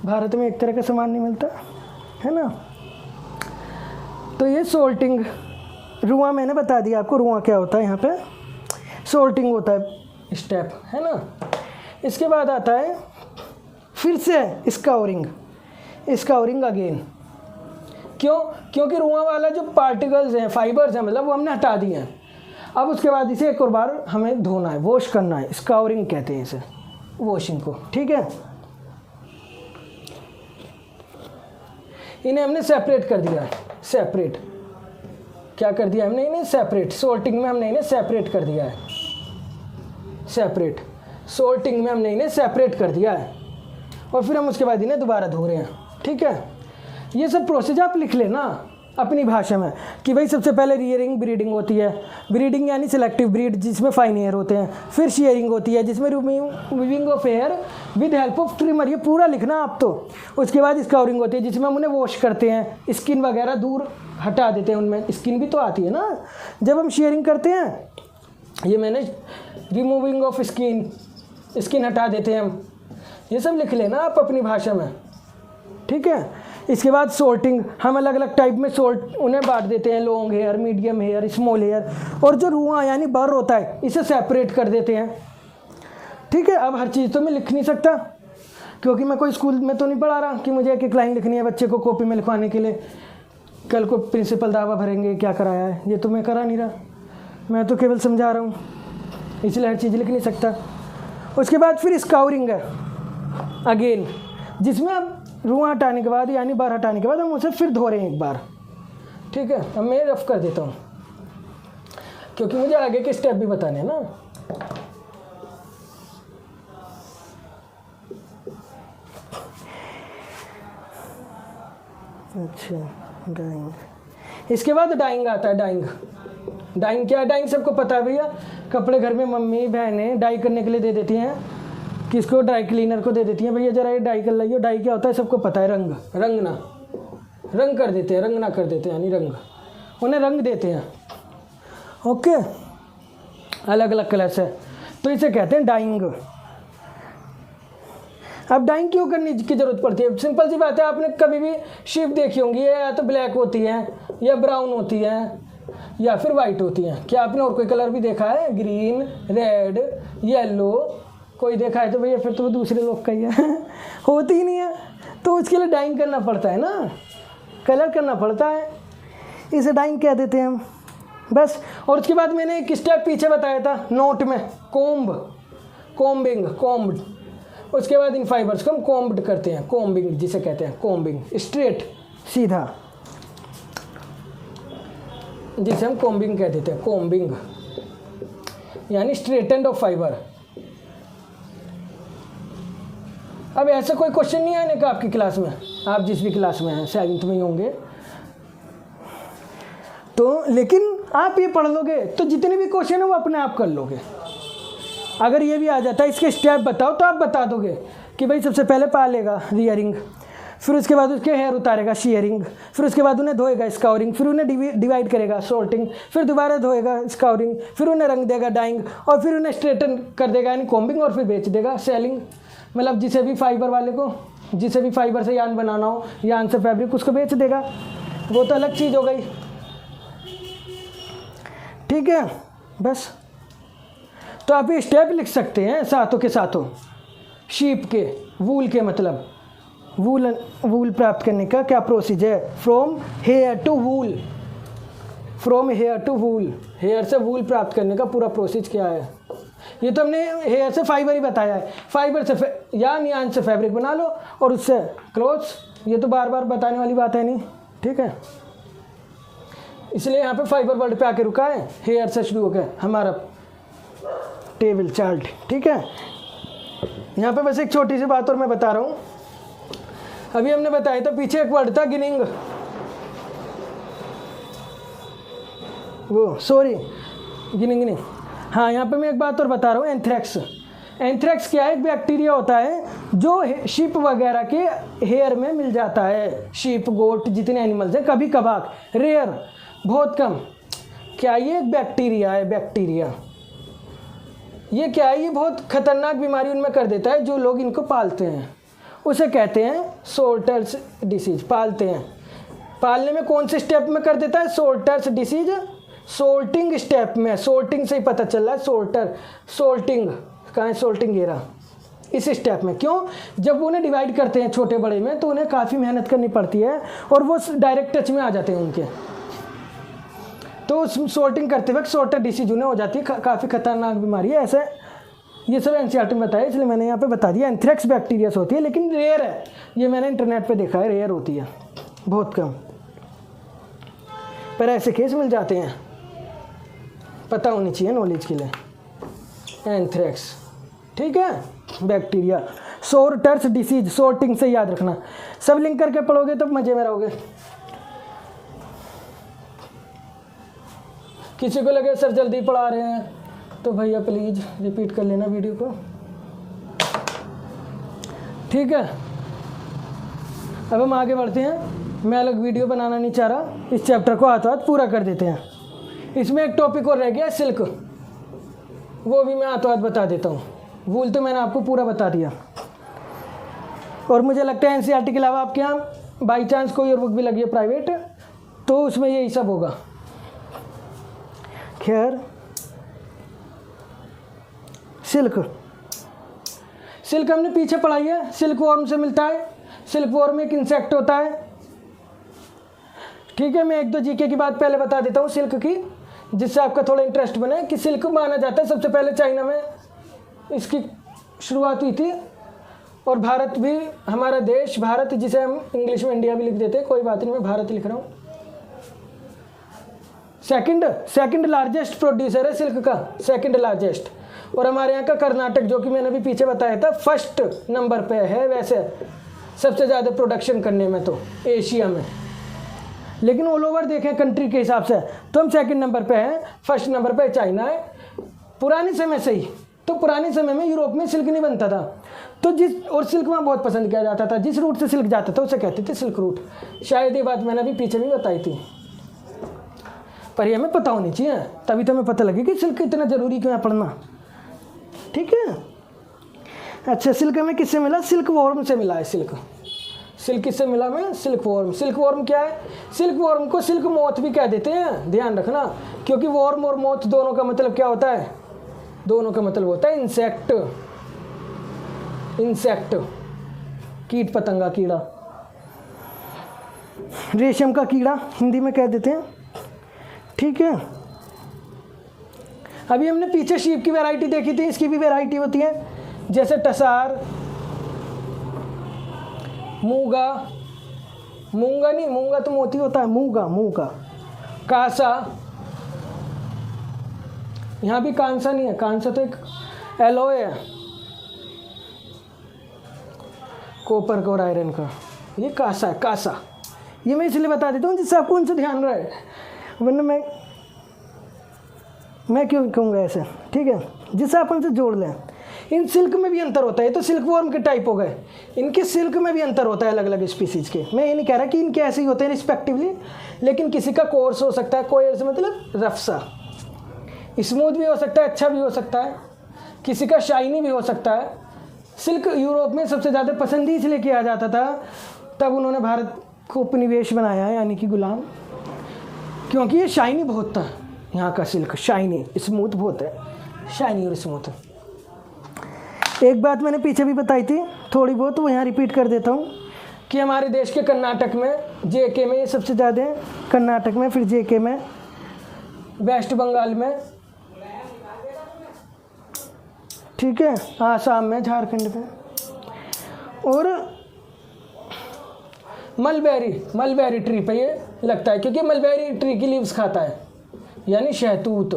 भारत में एक तरह का सामान नहीं मिलता है ना। तो ये सोल्टिंग, रुआ मैंने बता दिया आपको, रुआ क्या होता है, यहाँ पे सोल्टिंग होता है स्टेप, है ना। इसके बाद आता है फिर से स्काउरिंग अगेन। क्यों? क्योंकि रुआ वाला जो पार्टिकल्स हैं, फाइबर्स हैं, मतलब वो हमने हटा दिए हैं। अब उसके बाद इसे एक और बार हमें धोना है, वॉश करना है, स्काउरिंग कहते हैं इसे, वॉशिंग को, ठीक है। इन्हें हमने सेपरेट कर दिया है, सेपरेट क्या कर दिया हमने? इन्हें सेपरेट, सोल्टिंग में हमने इन्हें सेपरेट कर दिया है, सेपरेट सोल्टिंग में हमने इन्हें सेपरेट कर दिया है, और फिर हम उसके बाद इन्हें दोबारा धो रहे हैं, ठीक है। ये सब प्रोसेस आप लिख लेना अपनी भाषा में कि भाई सबसे पहले रियरिंग ब्रीडिंग होती है, ब्रीडिंग यानी सिलेक्टिव ब्रीड जिसमें फाइन हेयर होते हैं, फिर शेयरिंग होती है जिसमें removing of here with help of trimmer, ये पूरा लिखना आप तो। उसके बाद स्काउरिंग होती है जिसमें हम उन्हें वॉश करते हैं, स्किन वगैरह दूर हटा देते हैं, उनमें स्किन भी तो आती है ना जब हम शेयरिंग करते हैं। ये मैंने रिमूविंग ऑफ स्किन हटा देते हैं हम, ये सब लिख लेना आप अपनी भाषा में, ठीक है। इसके बाद सोल्टिंग, हम अलग अलग टाइप में सोल्ट उन्हें बांट देते हैं, long hair, medium hair, small hair, और जो रुआ यानी बर होता है इसे सेपरेट कर देते हैं, ठीक है। अब हर चीज़ तो मैं लिख नहीं सकता, क्योंकि मैं कोई स्कूल में तो नहीं पढ़ा रहा कि मुझे एक एक लाइन लिखनी है बच्चे को कॉपी में लिखवाने के लिए। कल को प्रिंसिपल दावा भरेंगे क्या कराया है, ये तो मैं करा नहीं रहा, मैं तो केवल समझा रहा हूँ, इसलिए हर चीज़ लिख नहीं सकता। उसके बाद फिर स्काउरिंग है अगेन, जिसमें अब रुआ हटाने के बाद यानी बार हटाने के बाद हम उसे फिर धो रहे हैं एक बार। ठीक है, अब मैं रफ कर देता हूँ क्योंकि मुझे आगे के स्टेप भी बताने हैं ना। अच्छा, डाइंग। इसके बाद डाइंग आता है। डाइंग क्या है? डाइंग सबको पता है भैया, कपड़े घर में मम्मी बहनें डाई करने के लिए दे देती हैं, किसको? ड्राई क्लीनर को दे देती हैं, भैया जरा ये डाई कर लाइए। डाई क्या होता है सबको पता है, रंग कर देते हैं, रंगना कर देते हैं, यानी रंग, उन्हें रंग देते हैं। ओके, अलग अलग कलर से, तो इसे कहते हैं डाइंग। अब डाइंग क्यों करने की ज़रूरत पड़ती है? सिंपल सी बात है, आपने कभी भी शिप देखी होंगी, या तो ब्लैक होती है या ब्राउन होती है या फिर वाइट होती है। क्या आपने और कोई कलर भी देखा है? ग्रीन, रेड, येलो कोई देखा है? तो भैया फिर तो वो दूसरे लोग का ही है होती ही नहीं है, तो उसके लिए डाइंग करना पड़ता है ना, कलर करना पड़ता है, इसे डाइंग कह देते हैं हम बस। और उसके बाद मैंने एक स्टेप पीछे बताया था नोट में, कोम्ब्ड। उसके बाद इन फाइबर्स को हम कोम्ब्ड करते हैं, कोम्बिंग जिसे कहते हैं, कोम्बिंग, स्ट्रेट सीधा, जिसे हम कोम्बिंग कह देते हैं, कोम्बिंग यानी स्ट्रेटेंड ऑफ फाइबर। अब ऐसा कोई क्वेश्चन नहीं आने का आपकी क्लास में, आप जिस भी क्लास में हैं, 7th में ही होंगे तो, लेकिन आप ये पढ़ लोगे तो जितने भी क्वेश्चन है वो अपने आप कर लोगे। अगर ये भी आ जाता है इसके स्टेप बताओ तो आप बता दोगे कि भाई सबसे पहले पालेगा रियरिंग, फिर उसके बाद उसके हेयर उतारेगा शेयरिंग, फिर उसके बाद उन्हें धोएगा स्काउरिंग, फिर उन्हें डिवाइड करेगा सॉर्टिंग, फिर दोबारा धोएगा स्काउरिंग, फिर उन्हें रंग देगा डाइंग, और फिर उन्हें स्ट्रेटन कर देगा यानी कोम्बिंग, और फिर बेच देगा सेलिंग। मतलब जिसे भी फाइबर वाले को, जिसे भी फाइबर से यान बनाना हो, यान से फैब्रिक, उसको बेच देगा, वो तो अलग चीज़ हो गई। ठीक है, बस। तो आप ये स्टेप लिख सकते हैं साथों के साथों। शीप के, वूल के, मतलब वूल प्राप्त करने का क्या procedure? From hair to wool, hair से वूल प्राप्त करने का पूरा प्रोसेस क्या है? ये तो हमने हेयर से फाइबर ही बताया है, फाइबर से यान से फैब्रिक बना लो और उससे क्लोथ्स, ये तो बार बार बताने वाली बात है नहीं। ठीक है, इसलिए यहाँ पे फाइबर वर्ड पे आके रुका है, हेयर से शुरू हो गया हमारा टेबल चार्ट। ठीक है, यहाँ पे बस एक छोटी सी बात और मैं बता रहा हूँ। अभी हमने बताया था पीछे एक वर्ड था गिनिंग, गिनिंग नहीं, हाँ यहाँ पे मैं एक बात और बता रहा हूँ, एंथ्रेक्स। एंथ्रेक्स क्या है? एक बैक्टीरिया होता है जो शीप वगैरह के हेयर में मिल जाता है, शीप, गोट, जितने एनिमल्स हैं, कभी कभार, रेयर, बहुत कम। क्या ये एक बैक्टीरिया है? बैक्टीरिया ये क्या है? ये बहुत खतरनाक बीमारी उनमें कर देता है जो लोग इनको पालते हैं, उसे कहते हैं सोल्टर्स डिसीज। पालते हैं, पालने में कौन से स्टेप में कर देता है? सोल्टर्स डिसीज, सोल्टिंग स्टेप में। सोल्टिंग से ही पता चल रहा है, सोल्टिंग कहाँ है? सोल्टिंग ये रहा, इस स्टेप में। क्यों? जब उन्हें डिवाइड करते हैं छोटे बड़े में तो उन्हें काफ़ी मेहनत करनी पड़ती है और वो डायरेक्ट टच में आ जाते हैं उनके, तो सोल्टिंग करते वक्त सोल्टर डिसीज उन्हें हो जाती है, काफ़ी खतरनाक बीमारी है। ऐसे ये सब एनसीईआरटी में बताया, इसलिए मैंने यहाँ पे बता दिया। एंथ्रेक्स बैक्टीरियास होती है, लेकिन रेयर है, ये मैंने इंटरनेट पे देखा है, रेयर होती है, बहुत कम, पर ऐसे केस मिल जाते हैं, पता होनी चाहिए नॉलेज के लिए। एंथ्रेक्स, ठीक है, बैक्टीरिया, सोल्टर्स डिसीज, सोर्टिंग से याद रखना, सब लिंक करके पढ़ोगे तो मजे में रहोगे। किसी को लगे सर जल्दी पढ़ा रहे हैं तो भैया प्लीज़ रिपीट कर लेना वीडियो को। ठीक है, अब हम आगे बढ़ते हैं। मैं अलग वीडियो बनाना नहीं चाह रहा, इस चैप्टर को हाथों हाथ पूरा कर देते हैं। इसमें एक टॉपिक और रह गया, सिल्क, वो भी मैं हाथों हाथ बता देता हूँ। वूल तो मैंने आपको पूरा बता दिया, और मुझे लगता है एनसीईआरटी के अलावा आपके यहाँ बाई चांस कोई और बुक भी लगी है प्राइवेट, तो उसमें यही सब होगा। खैर, सिल्क सिल्क हमने पीछे पढ़ाई है, सिल्क वॉर्म से मिलता है। सिल्क वॉर्म एक इंसेक्ट होता है। ठीक है, मैं एक दो जीके की बात पहले बता देता हूँ सिल्क की, जिससे आपका थोड़ा इंटरेस्ट बने कि सिल्क माना जाता है सबसे पहले चाइना में इसकी शुरुआत हुई थी। और भारत भी, हमारा देश भारत, जिसे हम इंग्लिश में इंडिया भी लिख देते हैं, कोई बात नहीं, मैं भारत लिख रहा हूँ। सेकंड लार्जेस्ट प्रोड्यूसर है सिल्क का, सेकंड लार्जेस्ट। और हमारे यहाँ का कर्नाटक, जो कि मैंने अभी पीछे बताया था, फर्स्ट नंबर पे है वैसे सबसे ज़्यादा प्रोडक्शन करने में तो एशिया में। लेकिन ऑल ओवर देखें कंट्री के हिसाब से तो हम सेकंड नंबर पे हैं, फर्स्ट नंबर पे चाइना है। पुराने समय से ही, तो पुराने समय में यूरोप में सिल्क नहीं बनता था, तो और सिल्क वहाँ बहुत पसंद किया जाता था। जिस रूट से सिल्क जाता था उसे कहते थे सिल्क रूट। शायद ये बात मैंने अभी पीछे भी बताई थी, पर ये हमें पता होनी चाहिए, तभी तो हमें पता लगे कि सिल्क इतना ज़रूरी क्यों है पढ़ना। ठीक है, अच्छा, सिल्क हमें किससे मिला? सिल्क वॉर्म से मिला है। सिल्क किससे मिला हमें? Silk worm. सिल्क वॉर्म क्या है? सिल्क वॉर्म को सिल्क मोथ भी कह देते हैं, ध्यान रखना, क्योंकि वॉर्म और मोथ दोनों का मतलब क्या होता है? दोनों का मतलब होता है इंसेक्ट, कीट पतंगा, कीड़ा, रेशम का कीड़ा हिंदी में कह देते हैं। ठीक है, अभी हमने पीछे शीप की वैरायटी देखी थी, इसकी भी वैरायटी होती है, जैसे टसार, मूंगा तो मोती होता है, मूंगा, कांसा, यहाँ भी कांसा नहीं है, कांसा तो एक एलोए है, कॉपर का और आयरन का, ये कांसा है, कांसा। ये मैं इसलिए बता देता हूँ जिससे आपको उनसे ध्यान रहे, वरना मैं क्यों कहूँगा ऐसे। ठीक है, जिससे आप उनसे जोड़ लें। इन सिल्क में भी अंतर होता है, ये तो सिल्क वॉर्म के टाइप हो गए, इनके सिल्क में भी अंतर होता है अलग अलग स्पीसीज के। मैं ये नहीं कह रहा कि इनके ऐसे ही होते हैं रिस्पेक्टिवली, लेकिन किसी का कोर्स हो सकता है, कोर्स मतलब रफ सा, स्मूथ भी हो सकता है, अच्छा भी हो सकता है, किसी का शाइनी भी हो सकता है। सिल्क यूरोप में सबसे ज़्यादा पसंद ही इसलिए किया जाता था, तब उन्होंने भारत को उपनिवेश बनाया, यानी कि गुलाम, क्योंकि ये शाइनी बहुत था। यहाँ का सिल्क शाइनी, स्मूथ बहुत है, शाइनी और स्मूथ। एक बात मैंने पीछे भी बताई थी थोड़ी बहुत, वो यहाँ रिपीट कर देता हूँ कि हमारे देश के कर्नाटक में, जेके में ये सबसे ज़्यादा है, कर्नाटक में, फिर जेके में, वेस्ट बंगाल में, ठीक है, आसाम में, झारखंड में, और मलबेरी ट्री पे ये लगता है, क्योंकि मलबेरी ट्री की लीव्स खाता है, यानी शहतूत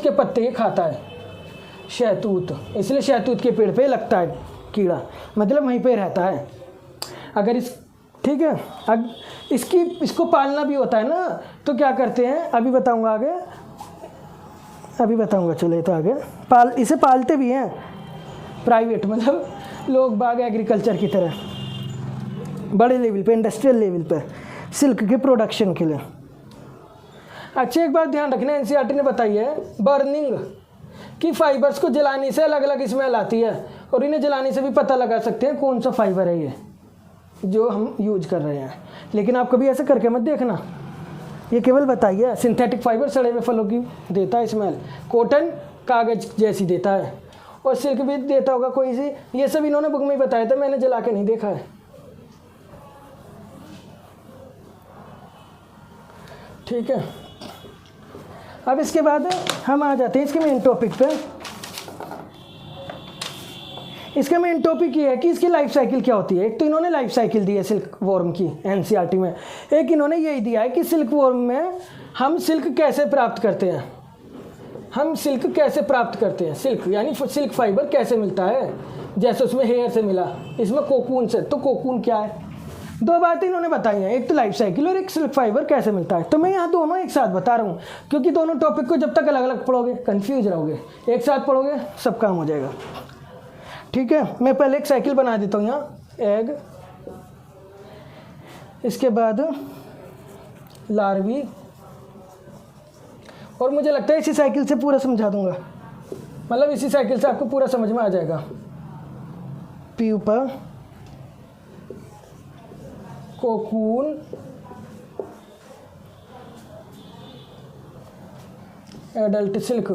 के पत्ते खाता है, शहतूत, इसलिए शहतूत के पेड़ पे लगता है कीड़ा, मतलब वहीं पे रहता है। अगर ठीक है, इसको पालना भी होता है ना, तो क्या करते हैं अभी बताऊंगा आगे, चलो ये तो आगे इसे पालते भी हैं प्राइवेट, मतलब लोग बाग एग्रीकल्चर की तरह, बड़े लेवल पे, इंडस्ट्रियल लेवल पे, सिल्क के प्रोडक्शन के लिए। अच्छा, एक बात ध्यान रखना, एनसीईआरटी ने बताई है बर्निंग कि फाइबर्स को जलाने से अलग अलग स्मेल आती है, और इन्हें जलाने से भी पता लगा सकते हैं कौन सा फाइबर है ये जो हम यूज कर रहे हैं। लेकिन आप कभी ऐसे करके मत देखना, ये केवल बताइए। सिंथेटिक फाइबर सड़े हुए फलों की देता है स्मेल, कॉटन कागज जैसी देता है, और सिल्क भी देता होगा कोई सी। ये सब इन्होंने बुक में ही बताया था, मैंने जला के नहीं देखा है। ठीक है, अब इसके बाद हम आ जाते हैं इसके मेन टॉपिक पे। इसका मेन टॉपिक ये है कि इसकी लाइफ साइकिल क्या होती है। एक तो इन्होंने लाइफ साइकिल दी है सिल्क वॉर्म की एनसीईआरटी में, एक इन्होंने यही दिया है कि सिल्क वॉर्म में हम सिल्क कैसे प्राप्त करते हैं, सिल्क यानी सिल्क फाइबर कैसे मिलता है। जैसे उसमें हेयर से मिला, इसमें कोकून से, तो कोकून क्या है। दो बातें इन्होंने बताई हैं, एक तो लाइफ साइकिल और एक सिल्क फाइबर कैसे मिलता है। तो मैं यहाँ दोनों एक साथ बता रहा हूँ, क्योंकि दोनों टॉपिक को जब तक अलग अलग पढ़ोगे कंफ्यूज रहोगे, एक साथ पढ़ोगे सब काम हो जाएगा। ठीक है, मैं पहले एक साइकिल बना देता हूँ यहाँ, एग, इसके बाद लार्वी, और मुझे लगता है इसी साइकिल से पूरा समझा दूंगा, मतलब इसी साइकिल से आपको पूरा समझ में आ जाएगा। Pupa, cocoon, adult silk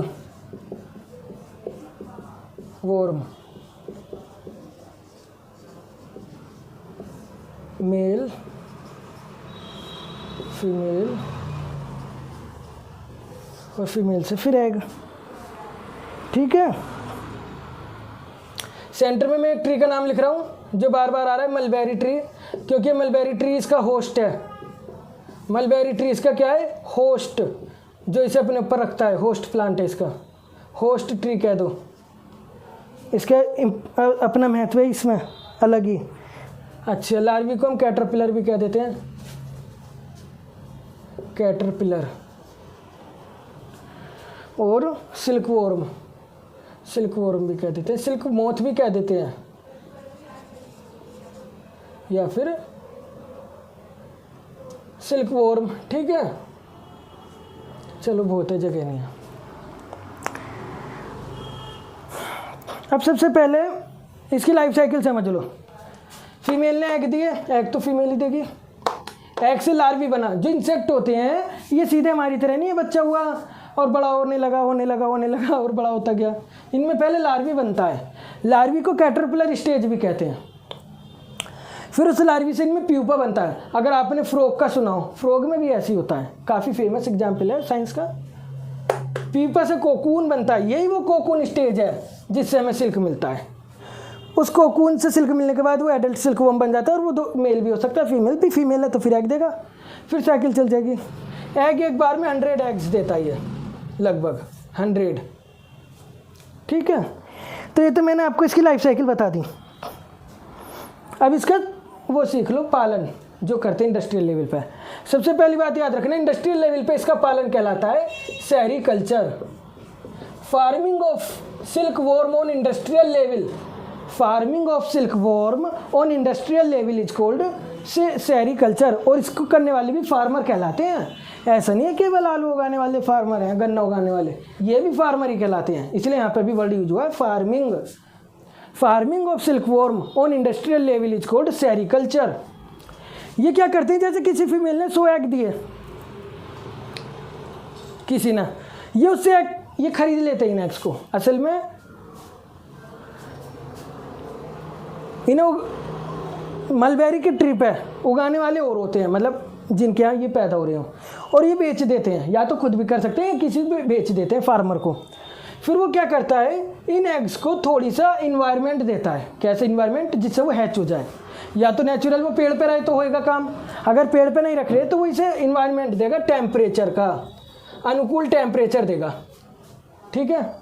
worm, male female और फीमेल से फिर एग। ठीक है, सेंटर में मैं एक ट्री का नाम लिख रहा हूँ जो बार बार आ रहा है, मलबेरी ट्री, क्योंकि मलबेरी ट्री इसका होस्ट है। मलबेरी ट्री इसका क्या है? होस्ट, जो इसे अपने ऊपर रखता है, होस्ट प्लांट है इसका, होस्ट ट्री कह दो। इसका अपना महत्व है इसमें अलग ही। अच्छा, लार्वी को हम कैटरपिलर भी कह देते हैं, कैटरपिलर। और सिल्क वॉर्म, सिल्क वॉर्म भी कह देते हैं, सिल्क मोथ भी कह देते हैं, या फिर सिल्क वॉर्म। ठीक है, चलो बहुत है, जगह नहीं है। अब सबसे पहले इसकी लाइफ साइकिल समझ लो। फीमेल ने एग दिए, एग तो फीमेल ही देगी। एग से लार्वी बना। जो इंसेक्ट होते हैं ये सीधे हमारी तरह नहीं है, बच्चा हुआ और बड़ा होने लगा होने लगा होने लगा और बड़ा होता गया। इनमें पहले लार्वी बनता है। लार्वी को कैटरपिलर स्टेज भी कहते हैं। फिर उस लार्वी से इनमें प्यूपा बनता है। अगर आपने फ्रॉग का सुना हो, फ्रॉग में भी ऐसे ही होता है, काफ़ी फेमस एग्जाम्पल है साइंस का। प्यूपा से कोकून बनता है, यही वो कोकून स्टेज है जिससे हमें सिल्क मिलता है। उस कोकून से सिल्क मिलने के बाद वो एडल्ट सिल्क वर्म बन जाता है, और वो दो मेल भी हो सकता है, फीमेल भी। फीमेल है तो फिर एग देगा, फिर साइकिल चल जाएगी। एग एक बार में 100 एग्स देता है, ये लगभग 100। ठीक है, तो ये तो मैंने आपको इसकी लाइफ साइकिल बता दी। अब इसका वो सीख लो, पालन जो करते हैं इंडस्ट्रियल लेवल पे। सबसे पहली बात याद रखना, इंडस्ट्रियल लेवल पे इसका पालन कहलाता है sericulture. Farming of silk worm on industrial level, farming of silk worm on industrial level is called sericulture. और इसको करने वाले भी फार्मर कहलाते हैं। ऐसा नहीं है केवल आलू उगाने वाले फार्मर हैं, गन्ना उगाने वाले, ये भी फार्मर ही कहलाते हैं। इसलिए यहाँ पर भी वर्ड यूज हुआ है farming. Farming of silk worm on industrial level is called sericulture. ये क्या करते हैं, जैसे किसी फीमेल ने 100 एग दिए किसी ने, ये उससे ये खरीद लेते हैं इन एग्स को। असल में इन्हें मलबेरी की ट्री पे उगाने वाले और होते हैं, मतलब जिनके यहाँ ये पैदा हो रहे हो, और ये बेच देते हैं। या तो खुद भी कर सकते हैं या किसी भी बेच देते हैं फार्मर को। फिर वो क्या करता है, इन एग्स को थोड़ी सा इन्वायरमेंट देता है। कैसे इन्वायरमेंट? जिससे वो हैच हो जाए। या तो नेचुरल वो पेड़ पे रहे तो होएगा काम, अगर पेड़ पे नहीं रख रहे तो वो इसे इन्वायरमेंट देगा, टेम्परेचर का अनुकूल टेम्परेचर देगा। ठीक है,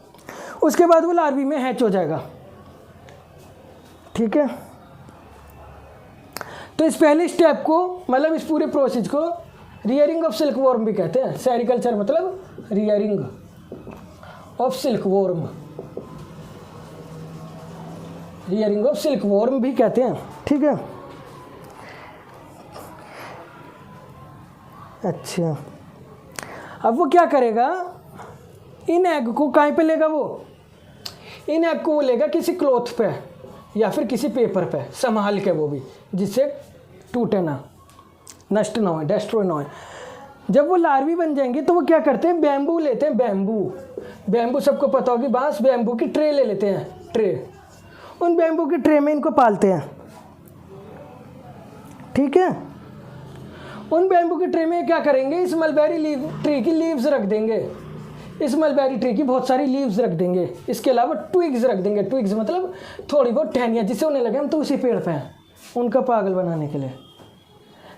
उसके बाद वो लार्वी में हैच हो जाएगा। ठीक है, तो इस पहले स्टेप को, मतलब इस पूरे प्रोसेस को रियरिंग ऑफ सिल्क वॉर्म भी कहते हैं। सेरीकल्चर मतलब rearing of silk worm, rearing of silk worm भी कहते हैं। ठीक है, अच्छा, अब वो क्या करेगा, इन एग को कहाँ पे लेगा वो, इन एग को वो लेगा किसी क्लॉथ पे या फिर किसी पेपर पे संभाल के, वो भी जिससे टूटे ना, नष्ट ना हो, डिस्ट्रॉय ना हो। जब वो लार्वी बन जाएंगे तो वो क्या करते हैं, बैम्बू लेते हैं। बैम्बू सबको पता होगी, बांस, बैम्बू की ट्रे ले लेते हैं, ट्रे। उन बैम्बू की ट्रे में इनको पालते हैं। ठीक है, उन बैम्बू की ट्रे में क्या करेंगे, इस मलबेरी ट्री की लीव्स रख देंगे। इस मलबेरी ट्री की बहुत सारी लीव्स रख देंगे। इसके अलावा ट्विग्स रख देंगे। ट्विग्स मतलब थोड़ी बहुत टहनियाँ, जिससे उन्हें लगे हम तो उसी पेड़ पे हैं, उनका पागल बनाने के लिए,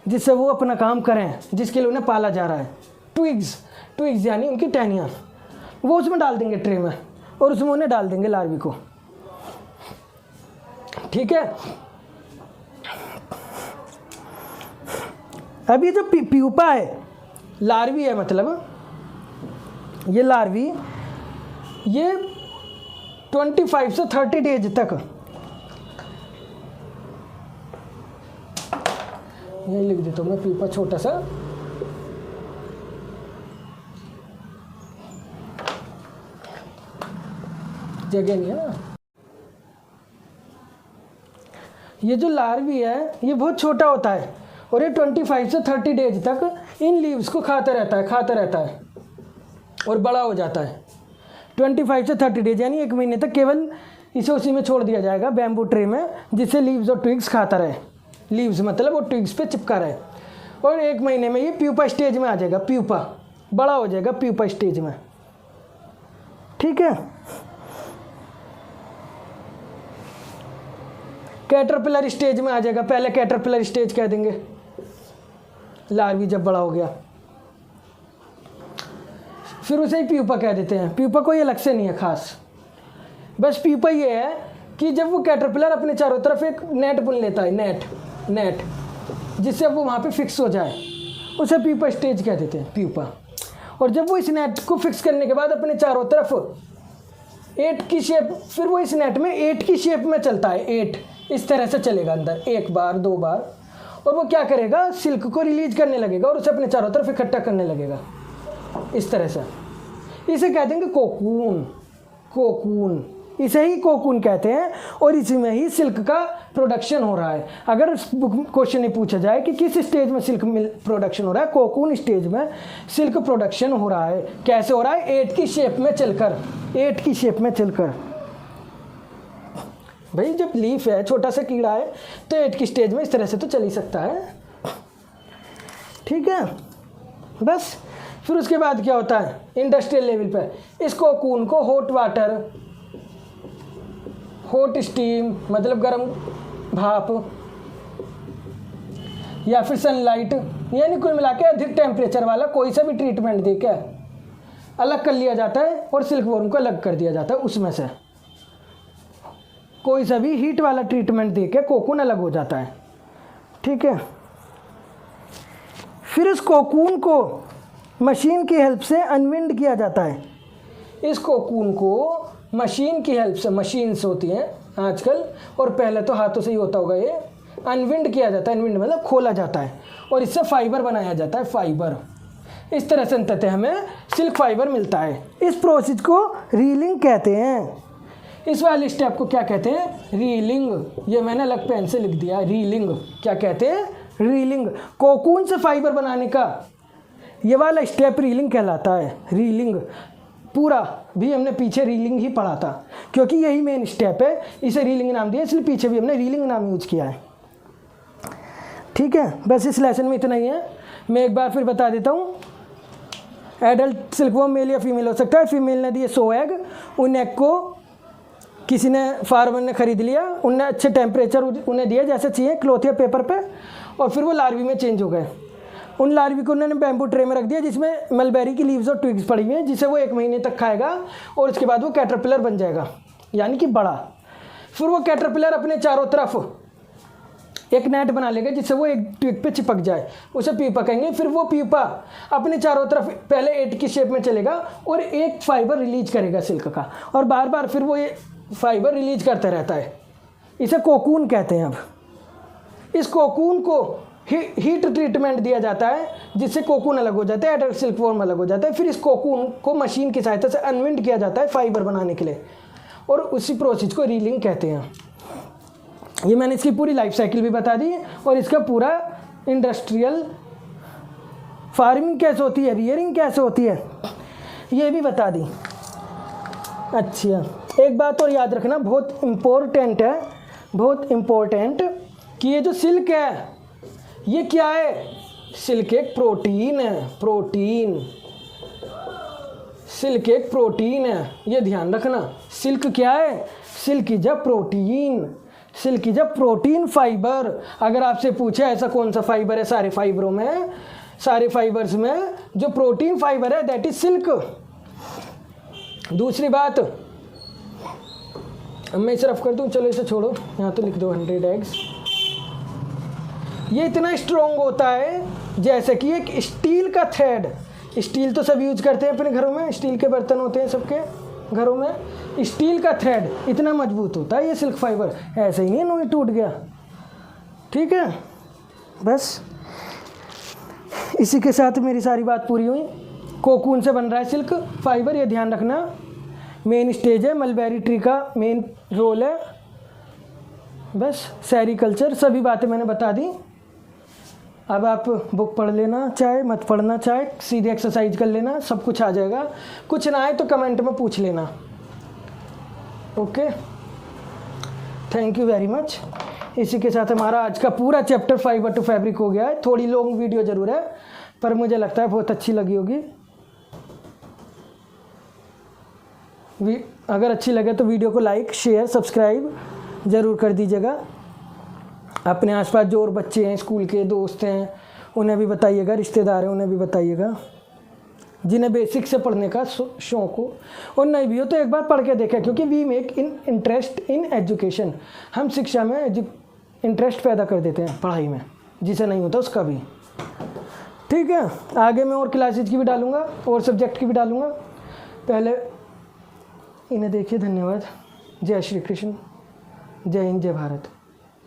जिससे वो अपना काम करें जिसके लिए उन्हें पाला जा रहा है। ट्विग्स यानी उनकी टहनियाँ, वो उसमें डाल देंगे ट्रे में, और उसमें उन्हें डाल देंगे लार्वी को। ठीक है, अब ये जो प्यूपा है, लार्वी है, मतलब ये लार्वी, ये 25 से 30 डेज तक, ये लिख देता हूँ मैं, प्यूपा छोटा सा, जगह नहीं है ना। ये जो लार्वी है ये बहुत छोटा होता है, और ये 25 से 30 डेज तक इन लीव्स को खाता रहता है और बड़ा हो जाता है। 25 से 30 डेज यानी 1 महीने तक केवल इसे उसी में छोड़ दिया जाएगा, बैम्बू ट्रे में, जिससे लीव्स और ट्विग्स खाता रहे। लीव्स मतलब वो ट्विग्स पे चिपका रहा है, और 1 महीने में ये प्यूपा स्टेज में आ जाएगा, प्यूपा बड़ा हो जाएगा प्यूपा स्टेज में। ठीक है। कैटरपिलर स्टेज में आ जाएगा, पहले कैटरपिलर स्टेज कह देंगे, लार्वी जब बड़ा हो गया, फिर उसे ही प्यूपा कह देते हैं। प्यूपा कोई अलग से नहीं है खास, बस प्यूपा ये है कि जब वो कैटरपिलर अपने चारों तरफ एक नेट बुन लेता है, नेट जिससे वो वहाँ पे फिक्स हो जाए, उसे प्यूपा स्टेज कह देते हैं, प्यूपा। और जब वो इस नेट को फिक्स करने के बाद अपने चारों तरफ 8 की शेप, फिर वो इस नेट में 8 की शेप में चलता है, 8 इस तरह से चलेगा अंदर, 1 बार 2 बार, और वो क्या करेगा, सिल्क को रिलीज करने लगेगा और उसे अपने चारों तरफ इकट्ठा करने लगेगा इस तरह से। इसे कहते हैं कोकून, कोकून, इसे ही कोकून कहते हैं, और इसी में ही सिल्क का प्रोडक्शन हो रहा है। अगर क्वेश्चन ये पूछा जाए कि किस स्टेज में सिल्क प्रोडक्शन हो रहा है, कोकून स्टेज में सिल्क प्रोडक्शन हो रहा है। कैसे हो रहा है, 8 की शेप में चलकर, 8 की शेप में चलकर। भाई जब लीफ है, छोटा सा कीड़ा है, तो 8 की स्टेज में इस तरह से तो चल ही सकता है। ठीक है, बस फिर उसके बाद क्या होता है, इंडस्ट्रियल लेवल पे इस कोकून को हॉट वाटर, हॉट स्टीम मतलब गर्म भाप, या फिर सनलाइट, यानी कुल मिला के अधिक टेम्परेचर वाला कोई सा भी ट्रीटमेंट देके अलग कर लिया जाता है, और सिल्कवॉर्म को अलग कर दिया जाता है। उसमें से कोई सा भी हीट वाला ट्रीटमेंट देके कोकून अलग हो जाता है। ठीक है, फिर इस कोकून को मशीन की हेल्प से अनविंड किया जाता है। इस कोकून को मशीन की हेल्प से, मशीन्स होती हैं आजकल, और पहले तो हाथों से ही होता होगा, ये अनविंड किया जाता है। अनविंड मतलब खोला जाता है, और इससे फाइबर बनाया जाता है, फाइबर। इस तरह से अंततः हमें सिल्क फाइबर मिलता है। इस प्रोसेस को रीलिंग कहते हैं। इस वाले स्टेप को क्या कहते हैं, रीलिंग। ये मैंने अलग पेन से लिख दिया, रीलिंग। क्या कहते हैं, रीलिंग। कोकून से फाइबर बनाने का ये वाला स्टेप रीलिंग कहलाता है। रीलिंग पूरा भी हमने पीछे रीलिंग ही पढ़ा था, क्योंकि यही मेन स्टेप है, इसे रीलिंग नाम दिया, इसलिए पीछे भी हमने रीलिंग नाम यूज किया है। ठीक है, बस इस लेसन में इतना ही है। मैं एक बार फिर बता देता हूँ। एडल्ट सिल्कवॉर्म मेल या फीमेल हो सकता है। फीमेल ने दिए 100 एग, उन एग को किसी ने, फार्मर ने खरीद लिया, उनने अच्छे टेम्परेचर उन्हें दिए जैसे चाहिए क्लॉथ या पेपर पे, और फिर वो लार्वी में चेंज हो गए। उन लार्वी को उन्होंने बैम्बू ट्रे में रख दिया, जिसमें मलबेरी की लीव्स और ट्विग्स पड़ी हुई हैं, जिसे वो 1 महीने तक खाएगा, और उसके बाद वो कैटरपिलर बन जाएगा, यानी कि बड़ा। फिर वो कैटरपिलर अपने चारों तरफ एक नेट बना लेगा, जिससे वो एक ट्विग पे चिपक जाए, उसे प्यूपा कहेंगे। फिर वो प्यूपा अपने चारों तरफ पहले 8 की शेप में चलेगा, और एक फाइबर रिलीज करेगा सिल्क का, और बार बार फिर वो ये फाइबर रिलीज करता रहता है। इसे कोकून कहते हैं। अब इस कोकून को हीट ट्रीटमेंट दिया जाता है, जिससे कोकून अलग हो जाता है, एडल्ट सिल्कवॉर्म अलग हो जाता है। फिर इस कोकून को मशीन की सहायता से अनविंड किया जाता है फाइबर बनाने के लिए, और उसी प्रोसेस को रीलिंग कहते हैं। ये मैंने इसकी पूरी लाइफ साइकिल भी बता दी, और इसका पूरा इंडस्ट्रियल फार्मिंग कैसे होती है, रियरिंग कैसे होती है, ये भी बता दी। अच्छा, एक बात और याद रखना, बहुत इम्पोर्टेंट है, बहुत इम्पोर्टेंट, कि ये जो सिल्क है ये क्या है, सिल्क एक प्रोटीन है, प्रोटीन। सिल्क एक प्रोटीन है, ये ध्यान रखना। सिल्क क्या है, silk is a protein, silk is a protein fibre. अगर आपसे पूछे ऐसा कौन सा फाइबर है सारे फाइबरों में, सारे फाइबर्स में जो प्रोटीन फाइबर है, दैट इज सिल्क। दूसरी बात, अब मैं इसे रफ कर दूँ, चलो इसे छोड़ो, यहाँ तो लिख दो 100 एग्स। ये इतना स्ट्रॉन्ग होता है जैसे कि एक स्टील का थ्रेड। स्टील तो सब यूज करते हैं अपने घरों में, स्टील के बर्तन होते हैं सबके घरों में। स्टील का थ्रेड इतना मजबूत होता है ये सिल्क फाइबर, ऐसे ही नहीं नोई टूट गया। ठीक है, बस इसी के साथ मेरी सारी बात पूरी हुई। कोकून से बन रहा है सिल्क फाइबर, ये ध्यान रखना। मेन स्टेज है, मलबेरी ट्री का मेन रोल है। बस सेरिकल्चर, सभी बातें मैंने बता दी। अब आप बुक पढ़ लेना, चाहे मत पढ़ना, चाहे सीधे एक्सरसाइज कर लेना, सब कुछ आ जाएगा। कुछ ना आए तो कमेंट में पूछ लेना। Okay, thank you very much. इसी के साथ हमारा आज का पूरा चैप्टर फाइबर टू फैब्रिक हो गया है। थोड़ी लॉन्ग वीडियो ज़रूर है, पर मुझे लगता है बहुत अच्छी लगी होगी। अगर अच्छी लगे तो वीडियो को लाइक, शेयर, सब्सक्राइब ज़रूर कर दीजिएगा। अपने आसपास जो और बच्चे हैं, स्कूल के दोस्त हैं, उन्हें भी बताइएगा, रिश्तेदार हैं उन्हें भी बताइएगा, जिन्हें बेसिक से पढ़ने का शौक़ हो, और नहीं भी हो तो एक बार पढ़ के देखें, क्योंकि we make interest in education. हम शिक्षा में इंटरेस्ट पैदा कर देते हैं पढ़ाई में, जिसे नहीं होता उसका भी। ठीक है, आगे मैं और क्लासेज की भी डालूँगा और सब्जेक्ट की भी डालूँगा। पहले इन्हें देखिए। धन्यवाद। जय श्री कृष्ण, जय हिंद, जय भारत।